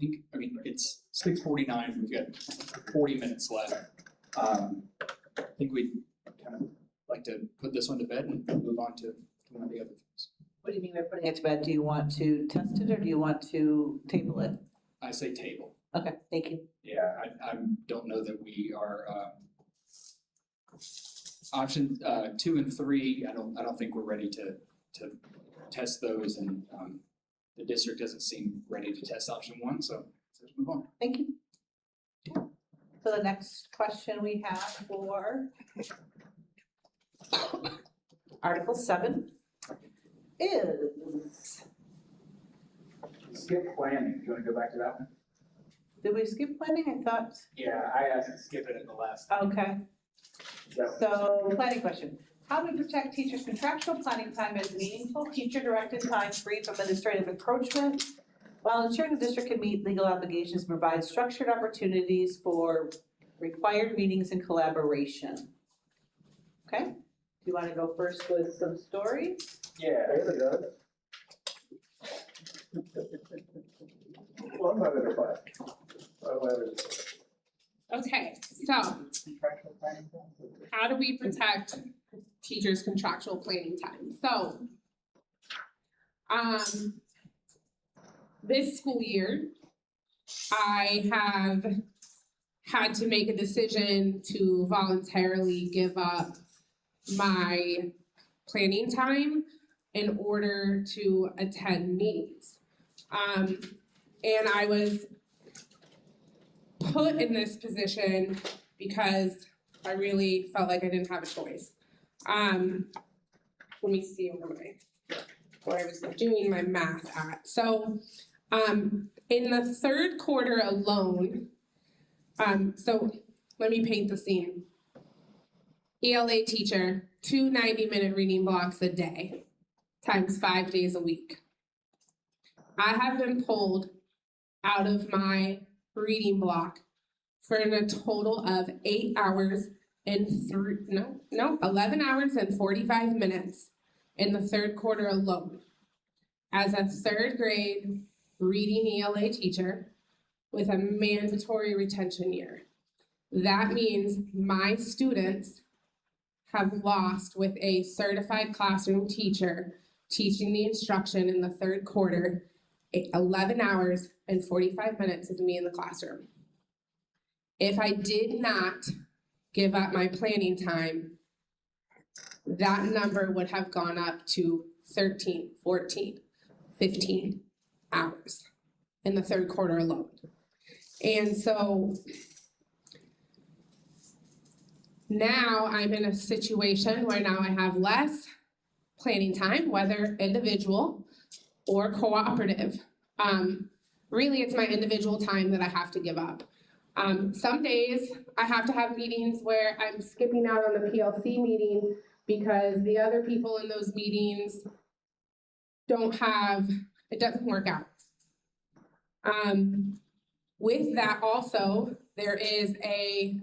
mean, it's 6:49, we've got 40 minutes left. I think we'd kind of like to put this one to bed and move on to one of the other things. What do you mean by putting it to bed? Do you want to test it or do you want to table it? I say table. Okay, thank you. Yeah, I don't know that we are, option 2 and 3, I don't think we're ready to test those, and the district doesn't seem ready to test option 1, so let's move on. Thank you. So the next question we have for Article 7 is, Skip planning, you wanna go back to that one? did we skip planning? I thought, Yeah, I asked to skip it at the last. okay. So, planning question. How do we protect teachers' contractual planning time as meaningful, teacher-directed time free from administrative encroachment, while ensuring the district can meet legal obligations and provide structured opportunities for required meetings and collaboration? Okay, do you want to go first with some stories? Yeah. Taylor does. Well, I'm not in the class. Okay, so how do we protect teachers' contractual planning time? So, this school year, I have had to make a decision to voluntarily give up my planning time in order to attend meetings. And I was put in this position because I really felt like I didn't have a choice. Let me see where I was doing my math at. So, in the third quarter alone, so let me paint the scene. ELA teacher, 2 90-minute reading blocks a day, times 5 days a week. I have been pulled out of my reading block for a total of 11 hours and 45 minutes in the third quarter alone. As a third grade reading ELA teacher with a mandatory retention year. That means my students have lost with a certified classroom teacher teaching the instruction in the third quarter, 11 hours and 45 minutes of me in the classroom. If I did not give up my planning time, that number would have gone up to 13, 14, 15 hours in the third quarter alone. And so now I'm in a situation where now I have less planning time, whether individual or cooperative. Really, it's my individual time that I have to give up. Some days I have to have meetings where I'm skipping out on the PLC meeting because the other people in those meetings it doesn't work out. With that also, there is a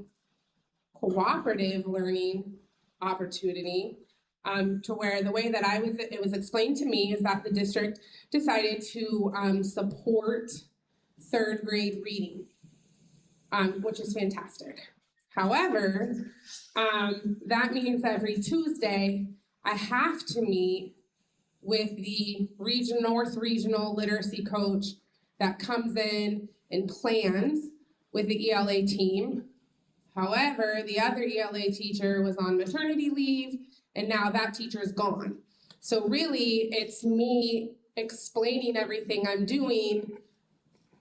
cooperative learning opportunity to where the way that it was explained to me is that the district decided to support third grade reading, which is fantastic. However, that means every Tuesday I have to meet with the North Regional Literacy Coach that comes in and plans with the ELA team. However, the other ELA teacher was on maternity leave, and now that teacher is gone. So really, it's me explaining everything I'm doing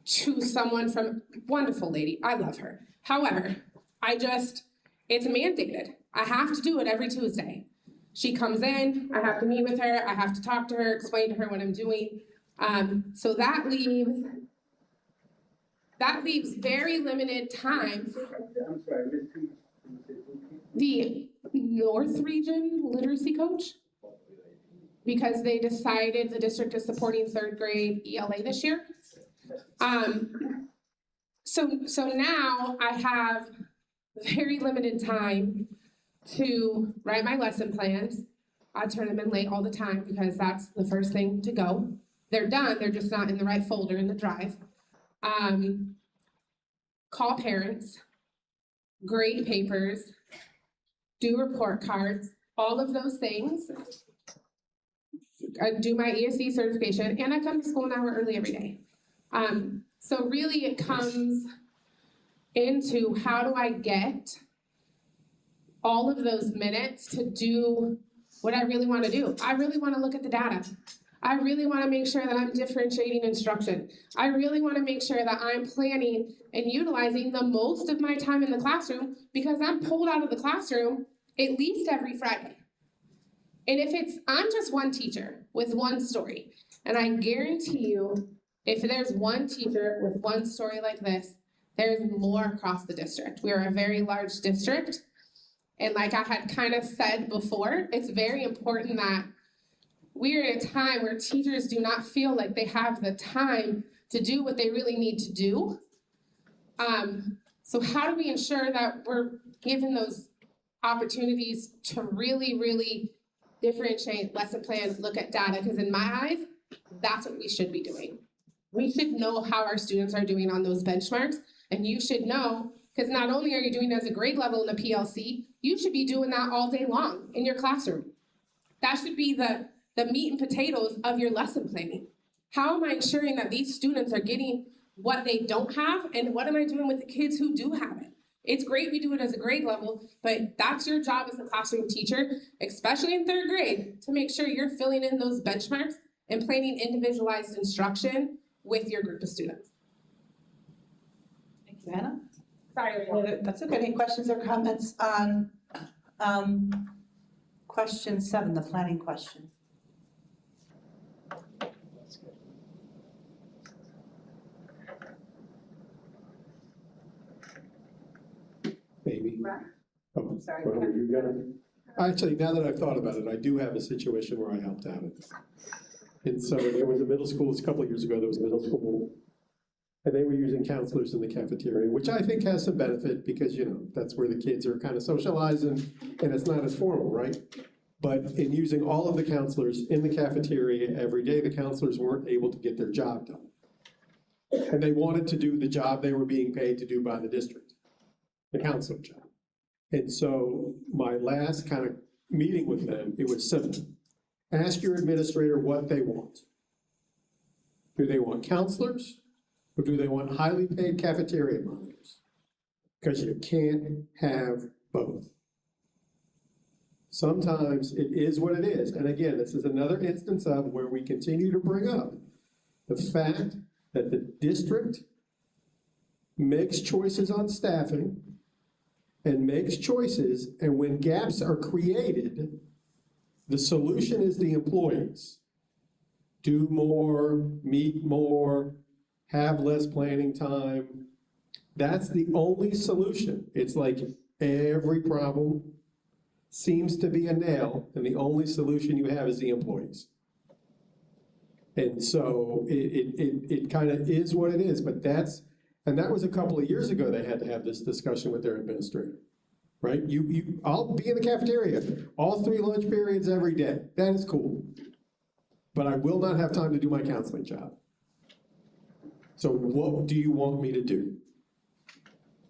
to someone wonderful lady, I love her. However, it's mandated. I have to do it every Tuesday. She comes in, I have to meet with her, I have to talk to her, explain to her what I'm doing. So that leaves very limited time. I'm sorry, The North Region Literacy Coach, because they decided the district is supporting third grade ELA this year. So now I have very limited time to write my lesson plans, I turn them in late all the time because that's the first thing to go. They're done, they're just not in the right folder in the drive. Call parents, grade papers, do report cards, all of those things. I do my ESC certification, and I come to school an hour early every day. So really it comes into how do I get all of those minutes to do what I really want to do. I really want to look at the data. I really want to make sure that I'm differentiating instruction. I really want to make sure that I'm planning and utilizing the most of my time in the classroom because I'm pulled out of the classroom at least every Friday. And if I'm just one teacher with one story, and I guarantee you, if there's one teacher with one story like this, there's more across the district. We are a very large district. And like I had kind of said before, it's very important that we're in a time where teachers do not feel like they have the time to do what they really need to do. So how do we ensure that we're given those opportunities to really, really differentiate, lesson plan, look at data? Because in my eyes, that's what we should be doing. We should know how our students are doing on those benchmarks, and you should know, because not only are you doing it as a grade level in the PLC, you should be doing that all day long in your classroom. That should be the meat and potatoes of your lesson planning. How am I ensuring that these students are getting what they don't have, and what am I doing with the kids who do have it? It's great we do it as a grade level, but that's your job as a classroom teacher, especially in third grade, to make sure you're filling in those benchmarks and planning individualized instruction with your group of students. Thank you, Hannah. Sorry. That's okay. Any questions or comments on question 7, the planning question? Maybe. Oh, Sorry. well, were you gonna? Actually, now that I've thought about it, I do have a situation where I helped out. And so there was a middle school, a couple of years ago, there was a middle school, and they were using counselors in the cafeteria, which I think has some benefit because, you know, that's where the kids are kind of socializing and it's not as formal, right? But in using all of the counselors in the cafeteria every day, the counselors weren't able to get their job done. And they wanted to do the job they were being paid to do by the district, the counselor job. And so my last kind of meeting with them, it was simple. Ask your administrator what they want. Do they want counselors or do they want highly paid cafeteria monitors? Because you can't have both. Sometimes it is what it is. And again, this is another instance of where we continue to bring up the fact that the district makes choices on staffing and makes choices, and when gaps are created, the solution is the employees. Do more, meet more, have less planning time. That's the only solution. It's like every problem seems to be a nail, and the only solution you have is the employees. And so it kind of is what it is, but and that was a couple of years ago they had to have this discussion with their administrator, right? I'll be in the cafeteria all 3 lunch periods every day. That is cool. But I will not have time to do my counseling job. So what do you want me to do?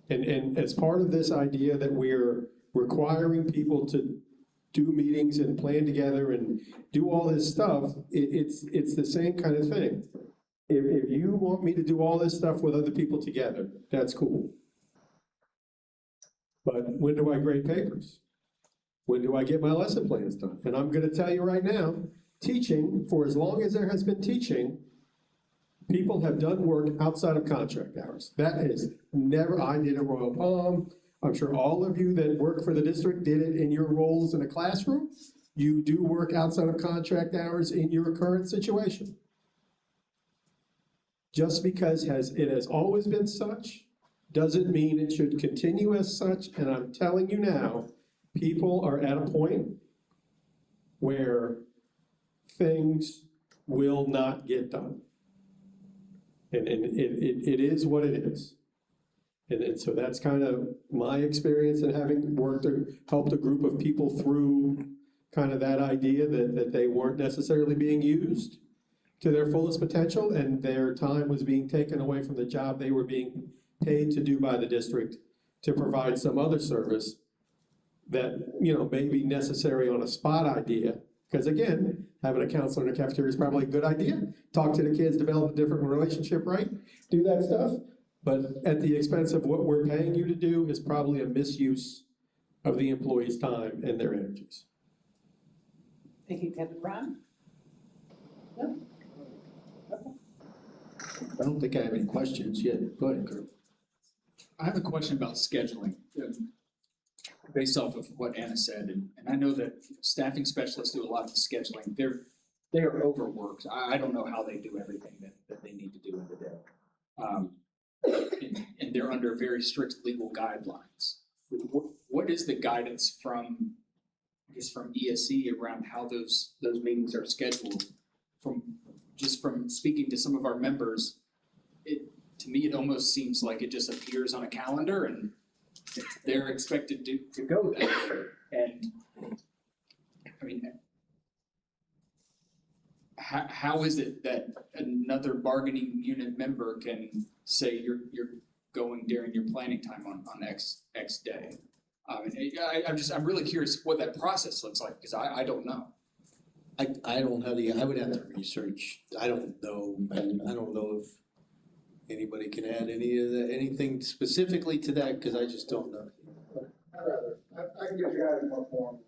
And as part of this idea that we're requiring people to do meetings and plan together and do all this stuff, it's the same kind of thing. If you want me to do all this stuff with other people together, that's cool. But when do I grade papers? When do I get my lesson plans done? And I'm gonna tell you right now, teaching, for as long as there has been teaching, people have done work outside of contract hours. That is never, I did at Royal Palm. I'm sure all of you that work for the district did it in your roles in a classroom. You do work outside of contract hours in your current situation. Just because it has always been such, doesn't mean it should continue as such. And I'm telling you now, people are at a point where things will not get done. And it is what it is. And so that's kind of my experience in having helped a group of people through kind of that idea that they weren't necessarily being used to their fullest potential, and their time was being taken away from the job they were being paid to do by the district to provide some other service that, you know, may be necessary on a spot idea. Because again, having a counselor in a cafeteria is probably a good idea. Talk to the kids, develop a different relationship, right? Do that stuff. But at the expense of what we're paying you to do is probably a misuse of the employee's time and their energies. Thank you, Kevin. Ron? No? I don't think I have any questions yet. Go ahead, Kurt. I have a question about scheduling, based off of what Anna said, and I know that staffing specialists do a lot of the scheduling. They are overworked. I don't know how they do everything that they need to do in the day. And they're under very strict legal guidelines. What is the guidance from, I guess, from ESE around how those meetings are scheduled? From speaking to some of our members, to me, it almost seems like it just appears on a calendar and they're expected to go there. And I mean, how is it that another bargaining unit member can say you're going during your planning time on X day? I'm really curious what that process looks like, because I don't know. I don't have I would have to research. I don't know, and I don't know if anybody can add anything specifically to that, because I just don't know. I can get you guys more form.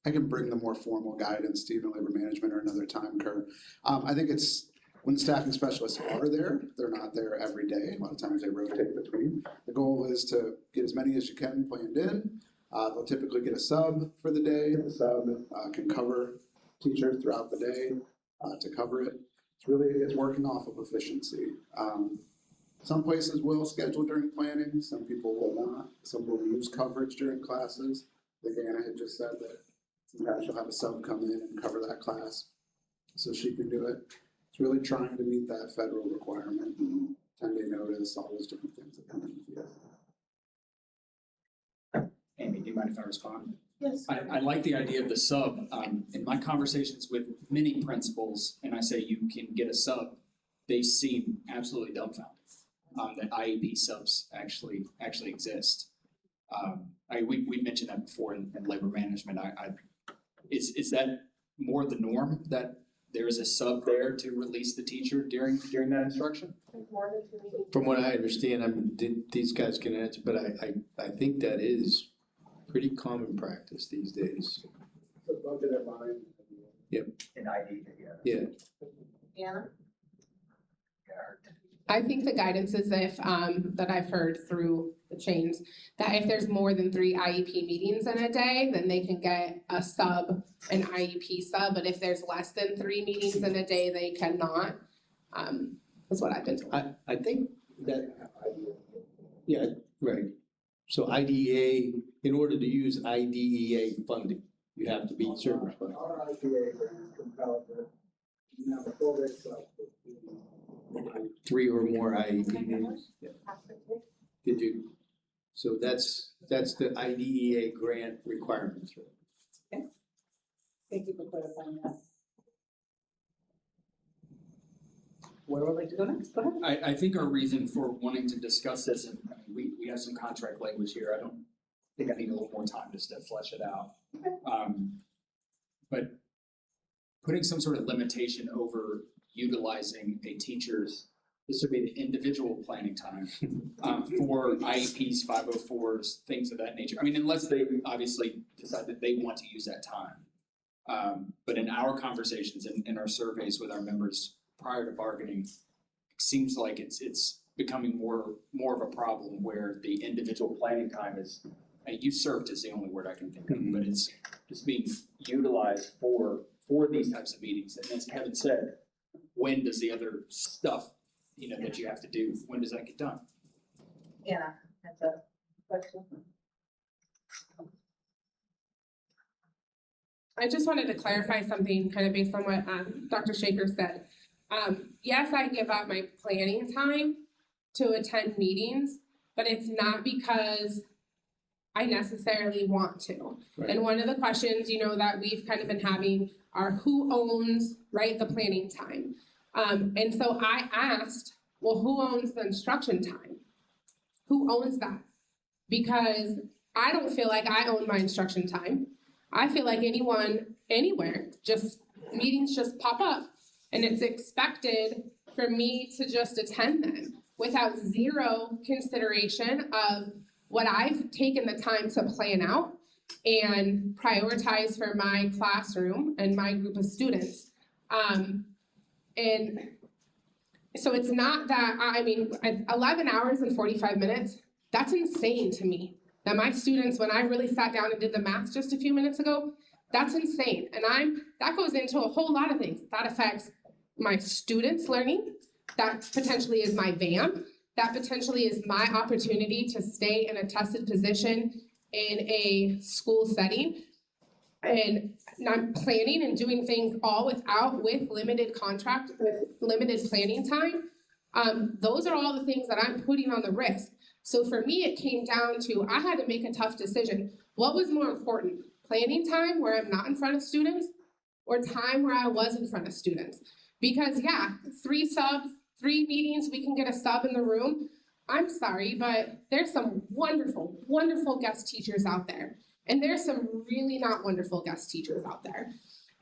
I can bring the more formal guidance to even labor management or another time, Kurt. I think it's when the staffing specialists are there, they're not there every day. A lot of times they rotate between. The goal is to get as many as you can planned in. They'll typically get a sub for the day. The sub can cover teachers throughout the day to cover it. It's working off of efficiency. Some places will schedule during planning, some people will not. Some will use coverage during classes. I think Anna had just said that sometimes she'll have a sub come in and cover that class so she can do it. It's really trying to meet that federal requirement, 10-day notice, all those different things that come into it. Amy, do you mind if I respond? Yes. I like the idea of the sub. In my conversations with many principals, and I say you can get a sub, they seem absolutely dumbfounded that IEP subs actually exist. We mentioned that before in labor management. Is that more the norm, that there is a sub there to release the teacher during that instruction? From what I understand, these guys can answer, but I think that is pretty common practice these days. The budget in mind. Yep. In ID, Yeah. Anna? I think the guidance is if, that I've heard through the chains, that if there's more than 3 IEP meetings in a day, then they can get a sub, an IEP sub, but if there's less than 3 meetings in a day, they cannot, is what I've been told. I think that, yeah, right. So IDEA, in order to use IDEA funding, you have to be certified. Our IPA grant compelled that you have a full day sub. 3 or more IEP meetings. Yeah. Did you? So that's the IDEA grant requirements. Okay. Thank you for clarifying that. Where would you like to go next? Go ahead. I think our reason for wanting to discuss this, and we have some contract language here. I don't think I need a little more time just to flesh it out. But putting some sort of limitation over utilizing a teacher's, this would be the individual planning time for IEPs, 504s, things of that nature. I mean, unless they obviously decide that they want to use that time. But in our conversations and in our surveys with our members prior to bargaining, it seems like it's becoming more of a problem where the individual planning time is, usurped is the only word I can think of, but it's just being utilized for these types of meetings. And as Kevin said, when does the other stuff, that you have to do, when does that get done? Anna, that's a question. I just wanted to clarify something kind of based on what Dr. Shaker said. Yes, I give up my planning time to attend meetings, but it's not because I necessarily want to. Right. And one of the questions, you know, that we've kind of been having are who owns, right, the planning time? And so I asked, well, who owns the instruction time? Who owns that? Because I don't feel like I own my instruction time. I feel like anyone, anywhere, just meetings just pop up and it's expected for me to just attend them without zero consideration of what I've taken the time to plan out and prioritize for my classroom and my group of students. And so it's not that, I mean, 11 hours and 45 minutes, that's insane to me. Now my students, when I really sat down and did the math just a few minutes ago, that's insane. And that goes into a whole lot of things. That affects my students' learning. That potentially is my van. That potentially is my opportunity to stay in a tested position in a school setting. And I'm planning and doing things all with limited contract, with limited planning time. Those are all the things that I'm putting on the risk. So for me, it came down to, I had to make a tough decision. What was more important? Planning time where I'm not in front of students, or time where I was in front of students? Because yeah, 3 subs, 3 meetings, we can get a sub in the room. I'm sorry, but there's some wonderful, wonderful guest teachers out there. And there's some really not wonderful guest teachers out there.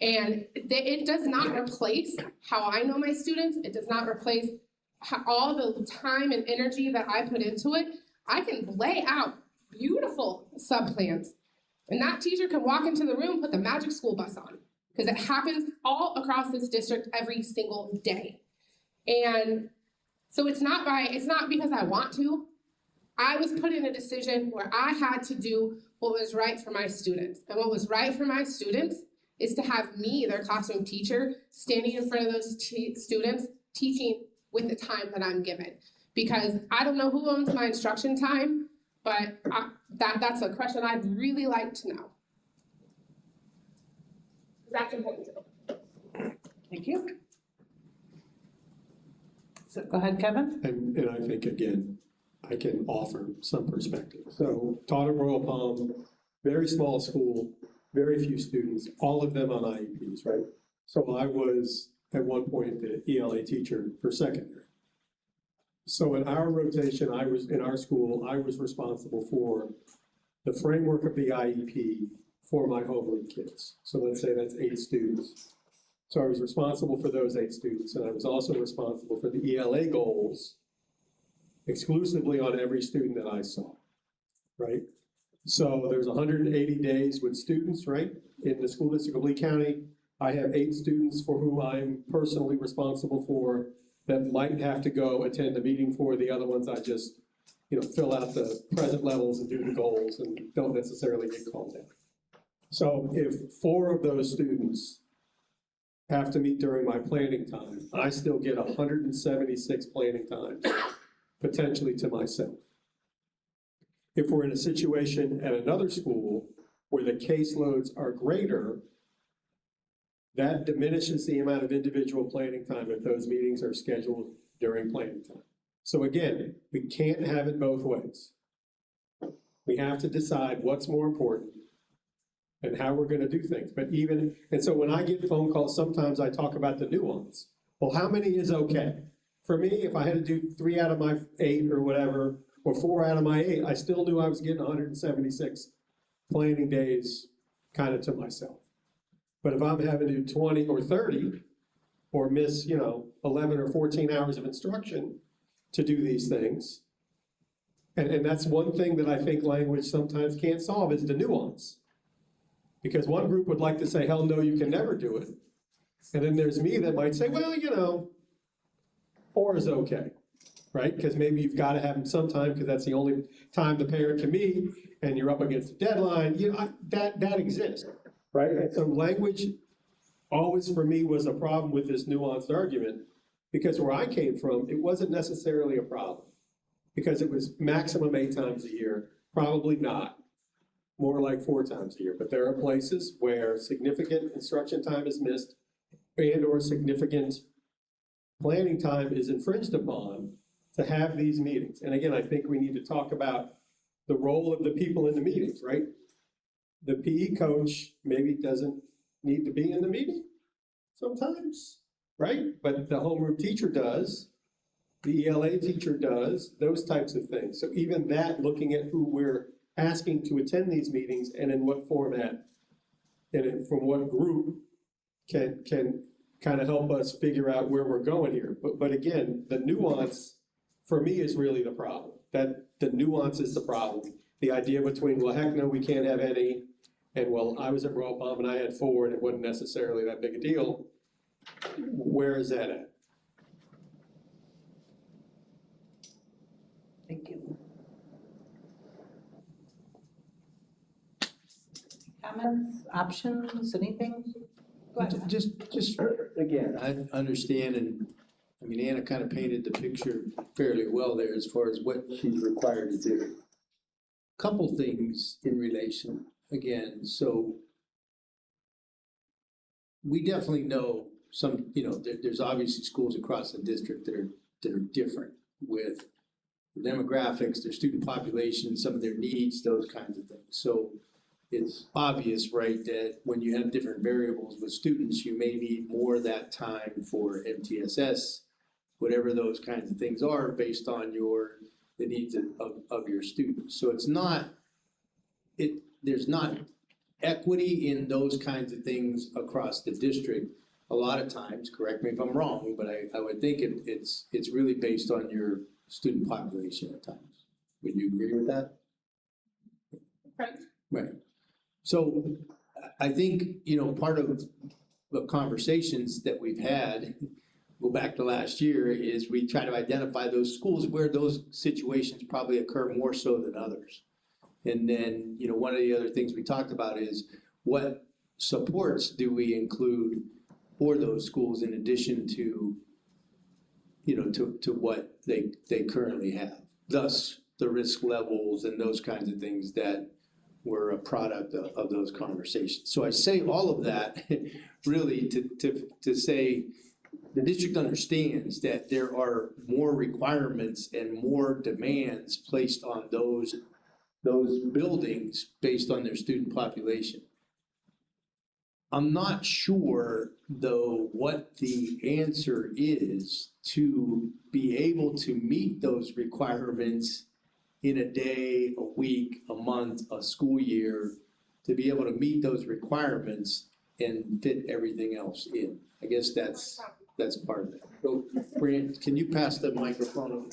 And it does not replace how I know my students. It does not replace all the time and energy that I put into it. I can lay out beautiful sub-plans. And that teacher can walk into the room, put the magic school bus on, because it happens all across this district every single day. And so it's not because I want to. I was put in a decision where I had to do what was right for my students. And what was right for my students is to have me, their classroom teacher, standing in front of those students, teaching with the time that I'm given. Because I don't know who owns my instruction time, but that's a question I'd really like to know. That's important to know. Thank you. So go ahead, Kevin. And I think, again, I can offer some perspective. So taught at Royal Palm, very small school, very few students, all of them on IEPs, right? So I was at one point the ELA teacher for secondary. So in our rotation, in our school, I was responsible for the framework of the IEP for my homeroom kids. So let's say that's 8 students. So I was responsible for those 8 students, and I was also responsible for the ELA goals exclusively on every student that I saw, right? So there's 180 days with students, right? In the school district of Lee County, I have 8 students for whom I'm personally responsible for that might have to go attend the meeting for. The other ones I just, fill out the present levels and do the goals and don't necessarily get called in. So if 4 of those students have to meet during my planning time, I still get 176 planning times, potentially to myself. If we're in a situation at another school where the caseloads are greater, that diminishes the amount of individual planning time if those meetings are scheduled during planning time. So again, we can't have it both ways. We have to decide what's more important and how we're gonna do things. And so when I get phone calls, sometimes I talk about the nuance. Well, how many is okay? For me, if I had to do 3 out of my 8 or whatever, or 4 out of my 8, I still knew I was getting 176 planning days kind of to myself. But if I'm having to do 20 or 30, or miss, 11 or 14 hours of instruction to do these things, and that's one thing that I think language sometimes can't solve is the nuance. Because one group would like to say, hell no, you can never do it. And then there's me that might say, well, 4 is okay, right? Because maybe you've got to have them sometime because that's the only time the parent can meet and you're up against a deadline. That exists, right? And so language always for me was a problem with this nuanced argument, because where I came from, it wasn't necessarily a problem because it was maximum 8 times a year, probably not, more like 4 times a year. But there are places where significant instruction time is missed and or significant planning time is infringed upon to have these meetings. And again, I think we need to talk about the role of the people in the meetings, right? The PE coach maybe doesn't need to be in the meeting sometimes, right? But the homeroom teacher does, the ELA teacher does, those types of things. So even that, looking at who we're asking to attend these meetings and in what format and from what group can kind of help us figure out where we're going here. But again, the nuance for me is really the problem. That the nuance is the problem. The idea between, well, heck no, we can't have any, and well, I was at Royal Palm and I had 4 and it wasn't necessarily that big a deal. Where is that at? Thank you. Comments, options, anything? Go ahead. Just again, I understand, and I mean, Anna kind of painted the picture fairly well there as far as what she's required to do. Couple things in relation, again, so we definitely know some, there's obviously schools across the district that are different with the demographics, their student population, some of their needs, those kinds of things. So it's obvious, right, that when you have different variables with students, you may need more of that time for MTSS, whatever those kinds of things are based on the needs of your students. So it's not, there's not equity in those kinds of things across the district. A lot of times, correct me if I'm wrong, but I would think it's really based on your student population at times. Would you agree with that? Right. So I think, part of the conversations that we've had, go back to last year, is we try to identify those schools where those situations probably occur more so than others. And then, one of the other things we talked about is what supports do we include for those schools in addition to, to what they currently have. Thus, the risk levels and those kinds of things that were a product of those conversations. So I say all of that really to say the district understands that there are more requirements and more demands placed on those buildings based on their student population. I'm not sure, though, what the answer is to be able to meet those requirements in a day, a week, a month, a school year, to be able to meet those requirements and fit everything else in. I guess that's part of it. So, Brian, can you pass the microphone?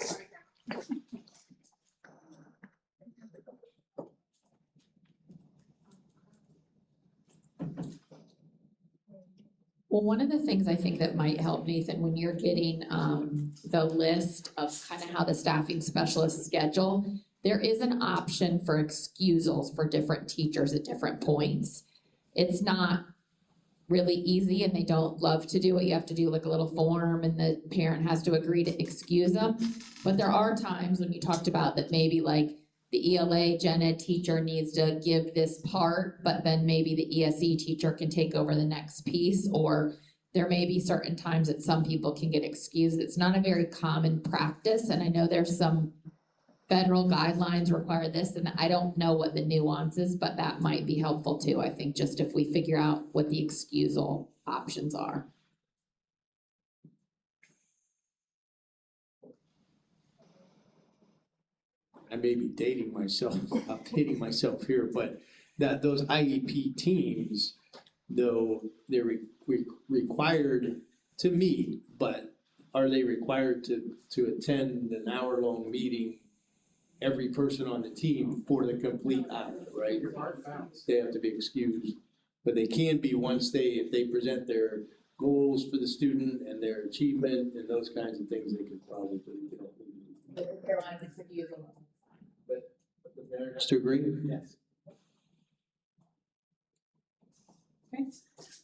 Well, one of the things I think that might help, Nathan, when you're getting the list of kind of how the staffing specialists schedule, there is an option for excusals for different teachers at different points. It's not really easy and they don't love to do it. You have to do like a little form and the parent has to agree to excuse them. But there are times when you talked about that maybe like the ELA gen ed teacher needs to give this part, but then maybe the ESE teacher can take over the next piece, or there may be certain times that some people can get excused. It's not a very common practice, and I know there's some federal guidelines require this, and I don't know what the nuance is, but that might be helpful too, I think, just if we figure out what the excusal options are. I may be dating myself, updating myself here, but those IEP teams, though they're required to meet, but are they required to attend an hour-long meeting, every person on the team for the complete hour, right? They have to be excused, but they can be if they present their goals for the student and their achievement and those kinds of things, they could probably, to agree? Yes. Okay.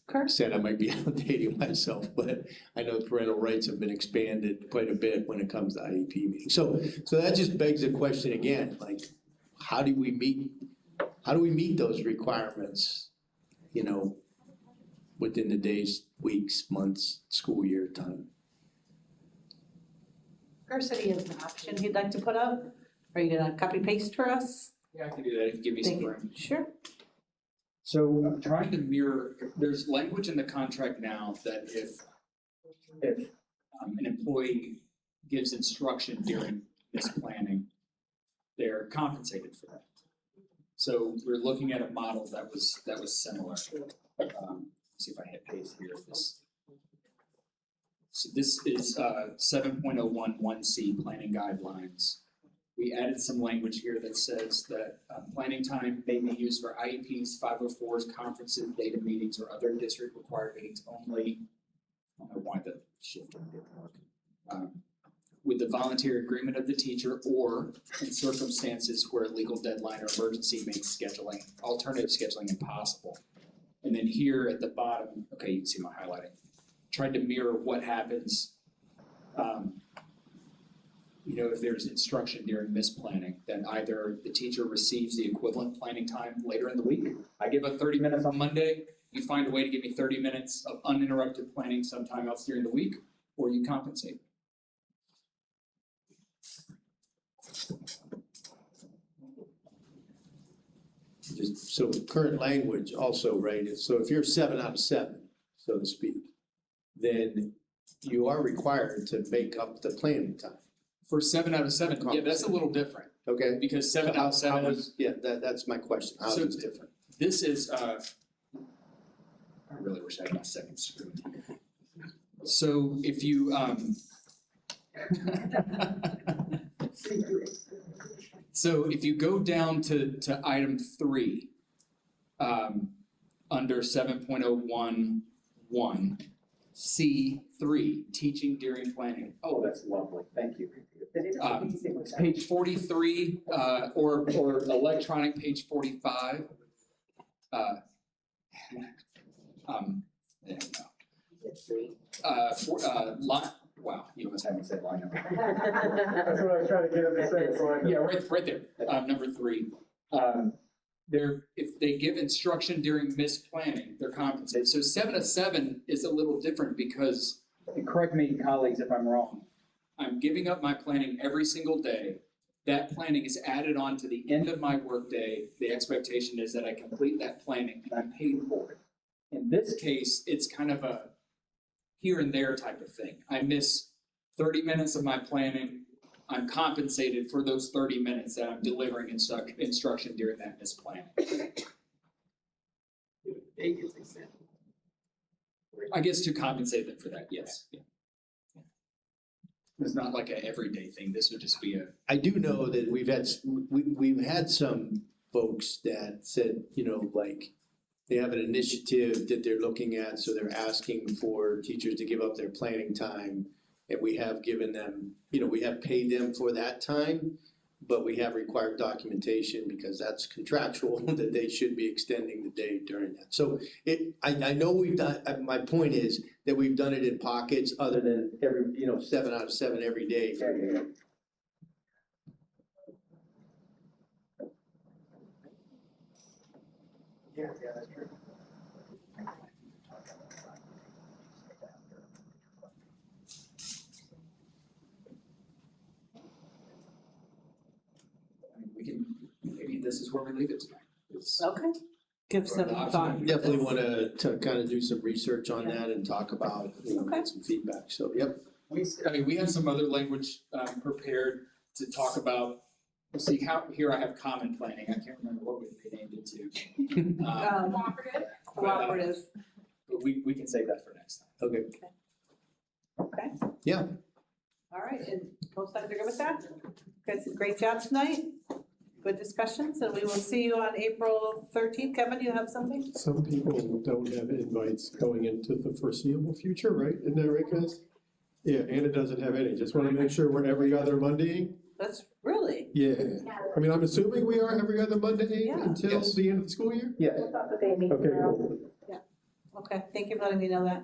Kurt? Said I might be outdating myself, but I know parental rights have been expanded quite a bit when it comes to IEP meetings. So that just begs the question again, like, how do we meet those requirements, within the days, weeks, months, school year time? Kurt said he has an option he'd like to put up. Are you gonna copy paste for us? Yeah, I can do that if you give me some Thank you. room. Sure. So I'm trying to mirror, there's language in the contract now that if an employee gives instruction during this planning, they're compensated for that. So we're looking at a model that was similar. See if I hit paste here. So this is 7.011C planning guidelines. We added some language here that says that planning time may be used for IEPs, 504s, conferences, data meetings, or other district required meetings only. I don't know why the shifting didn't work. With the volunteer agreement of the teacher, or in circumstances where a legal deadline or emergency makes alternative scheduling impossible. And then here at the bottom, okay, you can see my highlighting. Tried to mirror what happens, if there's instruction during misplanning, then either the teacher receives the equivalent planning time later in the week. I give up 30 minutes on Monday, you find a way to give me 30 minutes of uninterrupted planning sometime else during the week, or you compensate. So current language also, right, so if you're 7 out of 7, so to speak, then you are required to make up the planning time. For 7 out of 7, yeah, that's a little different. Okay. Because 7 out of 7 is. Yeah, that's my question, how So is it different? This is, I really wish I had my second screen. So if you, so if you go down to item 3, under 7.011, C3, teaching during planning. Oh, that's lovely, thank you. It's page 43, or electronic page 45. There you go. Wow, you almost had me say line number. That's what I was trying to get him to say, so I. Yeah, right there, number 3. If they give instruction during misplanning, they're compensated. So 7 of 7 is a little different because, and correct me, colleagues, if I'm wrong, I'm giving up my planning every single day. That planning is added on to the end of my workday. The expectation is that I complete that planning and I'm paid for it. In this case, it's kind of a here and there type of thing. I miss 30 minutes of my planning. I'm compensated for those 30 minutes that I'm delivering instruction during that misplanning. I guess to compensate them for that, yes. Yeah. It's not like an everyday thing. This would just be a. I do know that we've had some folks that said, like, they have an initiative that they're looking at, so they're asking for teachers to give up their planning time. And we have given them, we have paid them for that time, but we have required documentation because that's contractual that they should be extending the day during that. So I know we've done, my point is that we've done it in pockets other than 7 out of 7 every day. Yeah, that's true. Maybe this is where we leave it tonight. Okay. Give some thought. Definitely want to kind of do some research on that and talk about, get some feedback, so, yep. We have some other language prepared to talk about. Let's see, here I have common planning. I can't remember what we named it to. Cooperative. But we can save that for next time. Okay. Okay. Yeah. All right, and both sides are good with that? Guys, great job tonight. Good discussions, and we will see you on April 13th. Kevin, you have something? Some people don't have invites going into the foreseeable future, right? Isn't that right, guys? Yeah, Anna doesn't have any. Just want to make sure we're every other Monday. That's really? Yeah. I mean, I'm assuming we are every other Monday until Yes. the end of the school year? Yeah. Okay, cool. Yeah. Okay, thank you for letting me know that.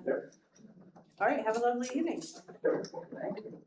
All right, have a lovely evening. Thank you.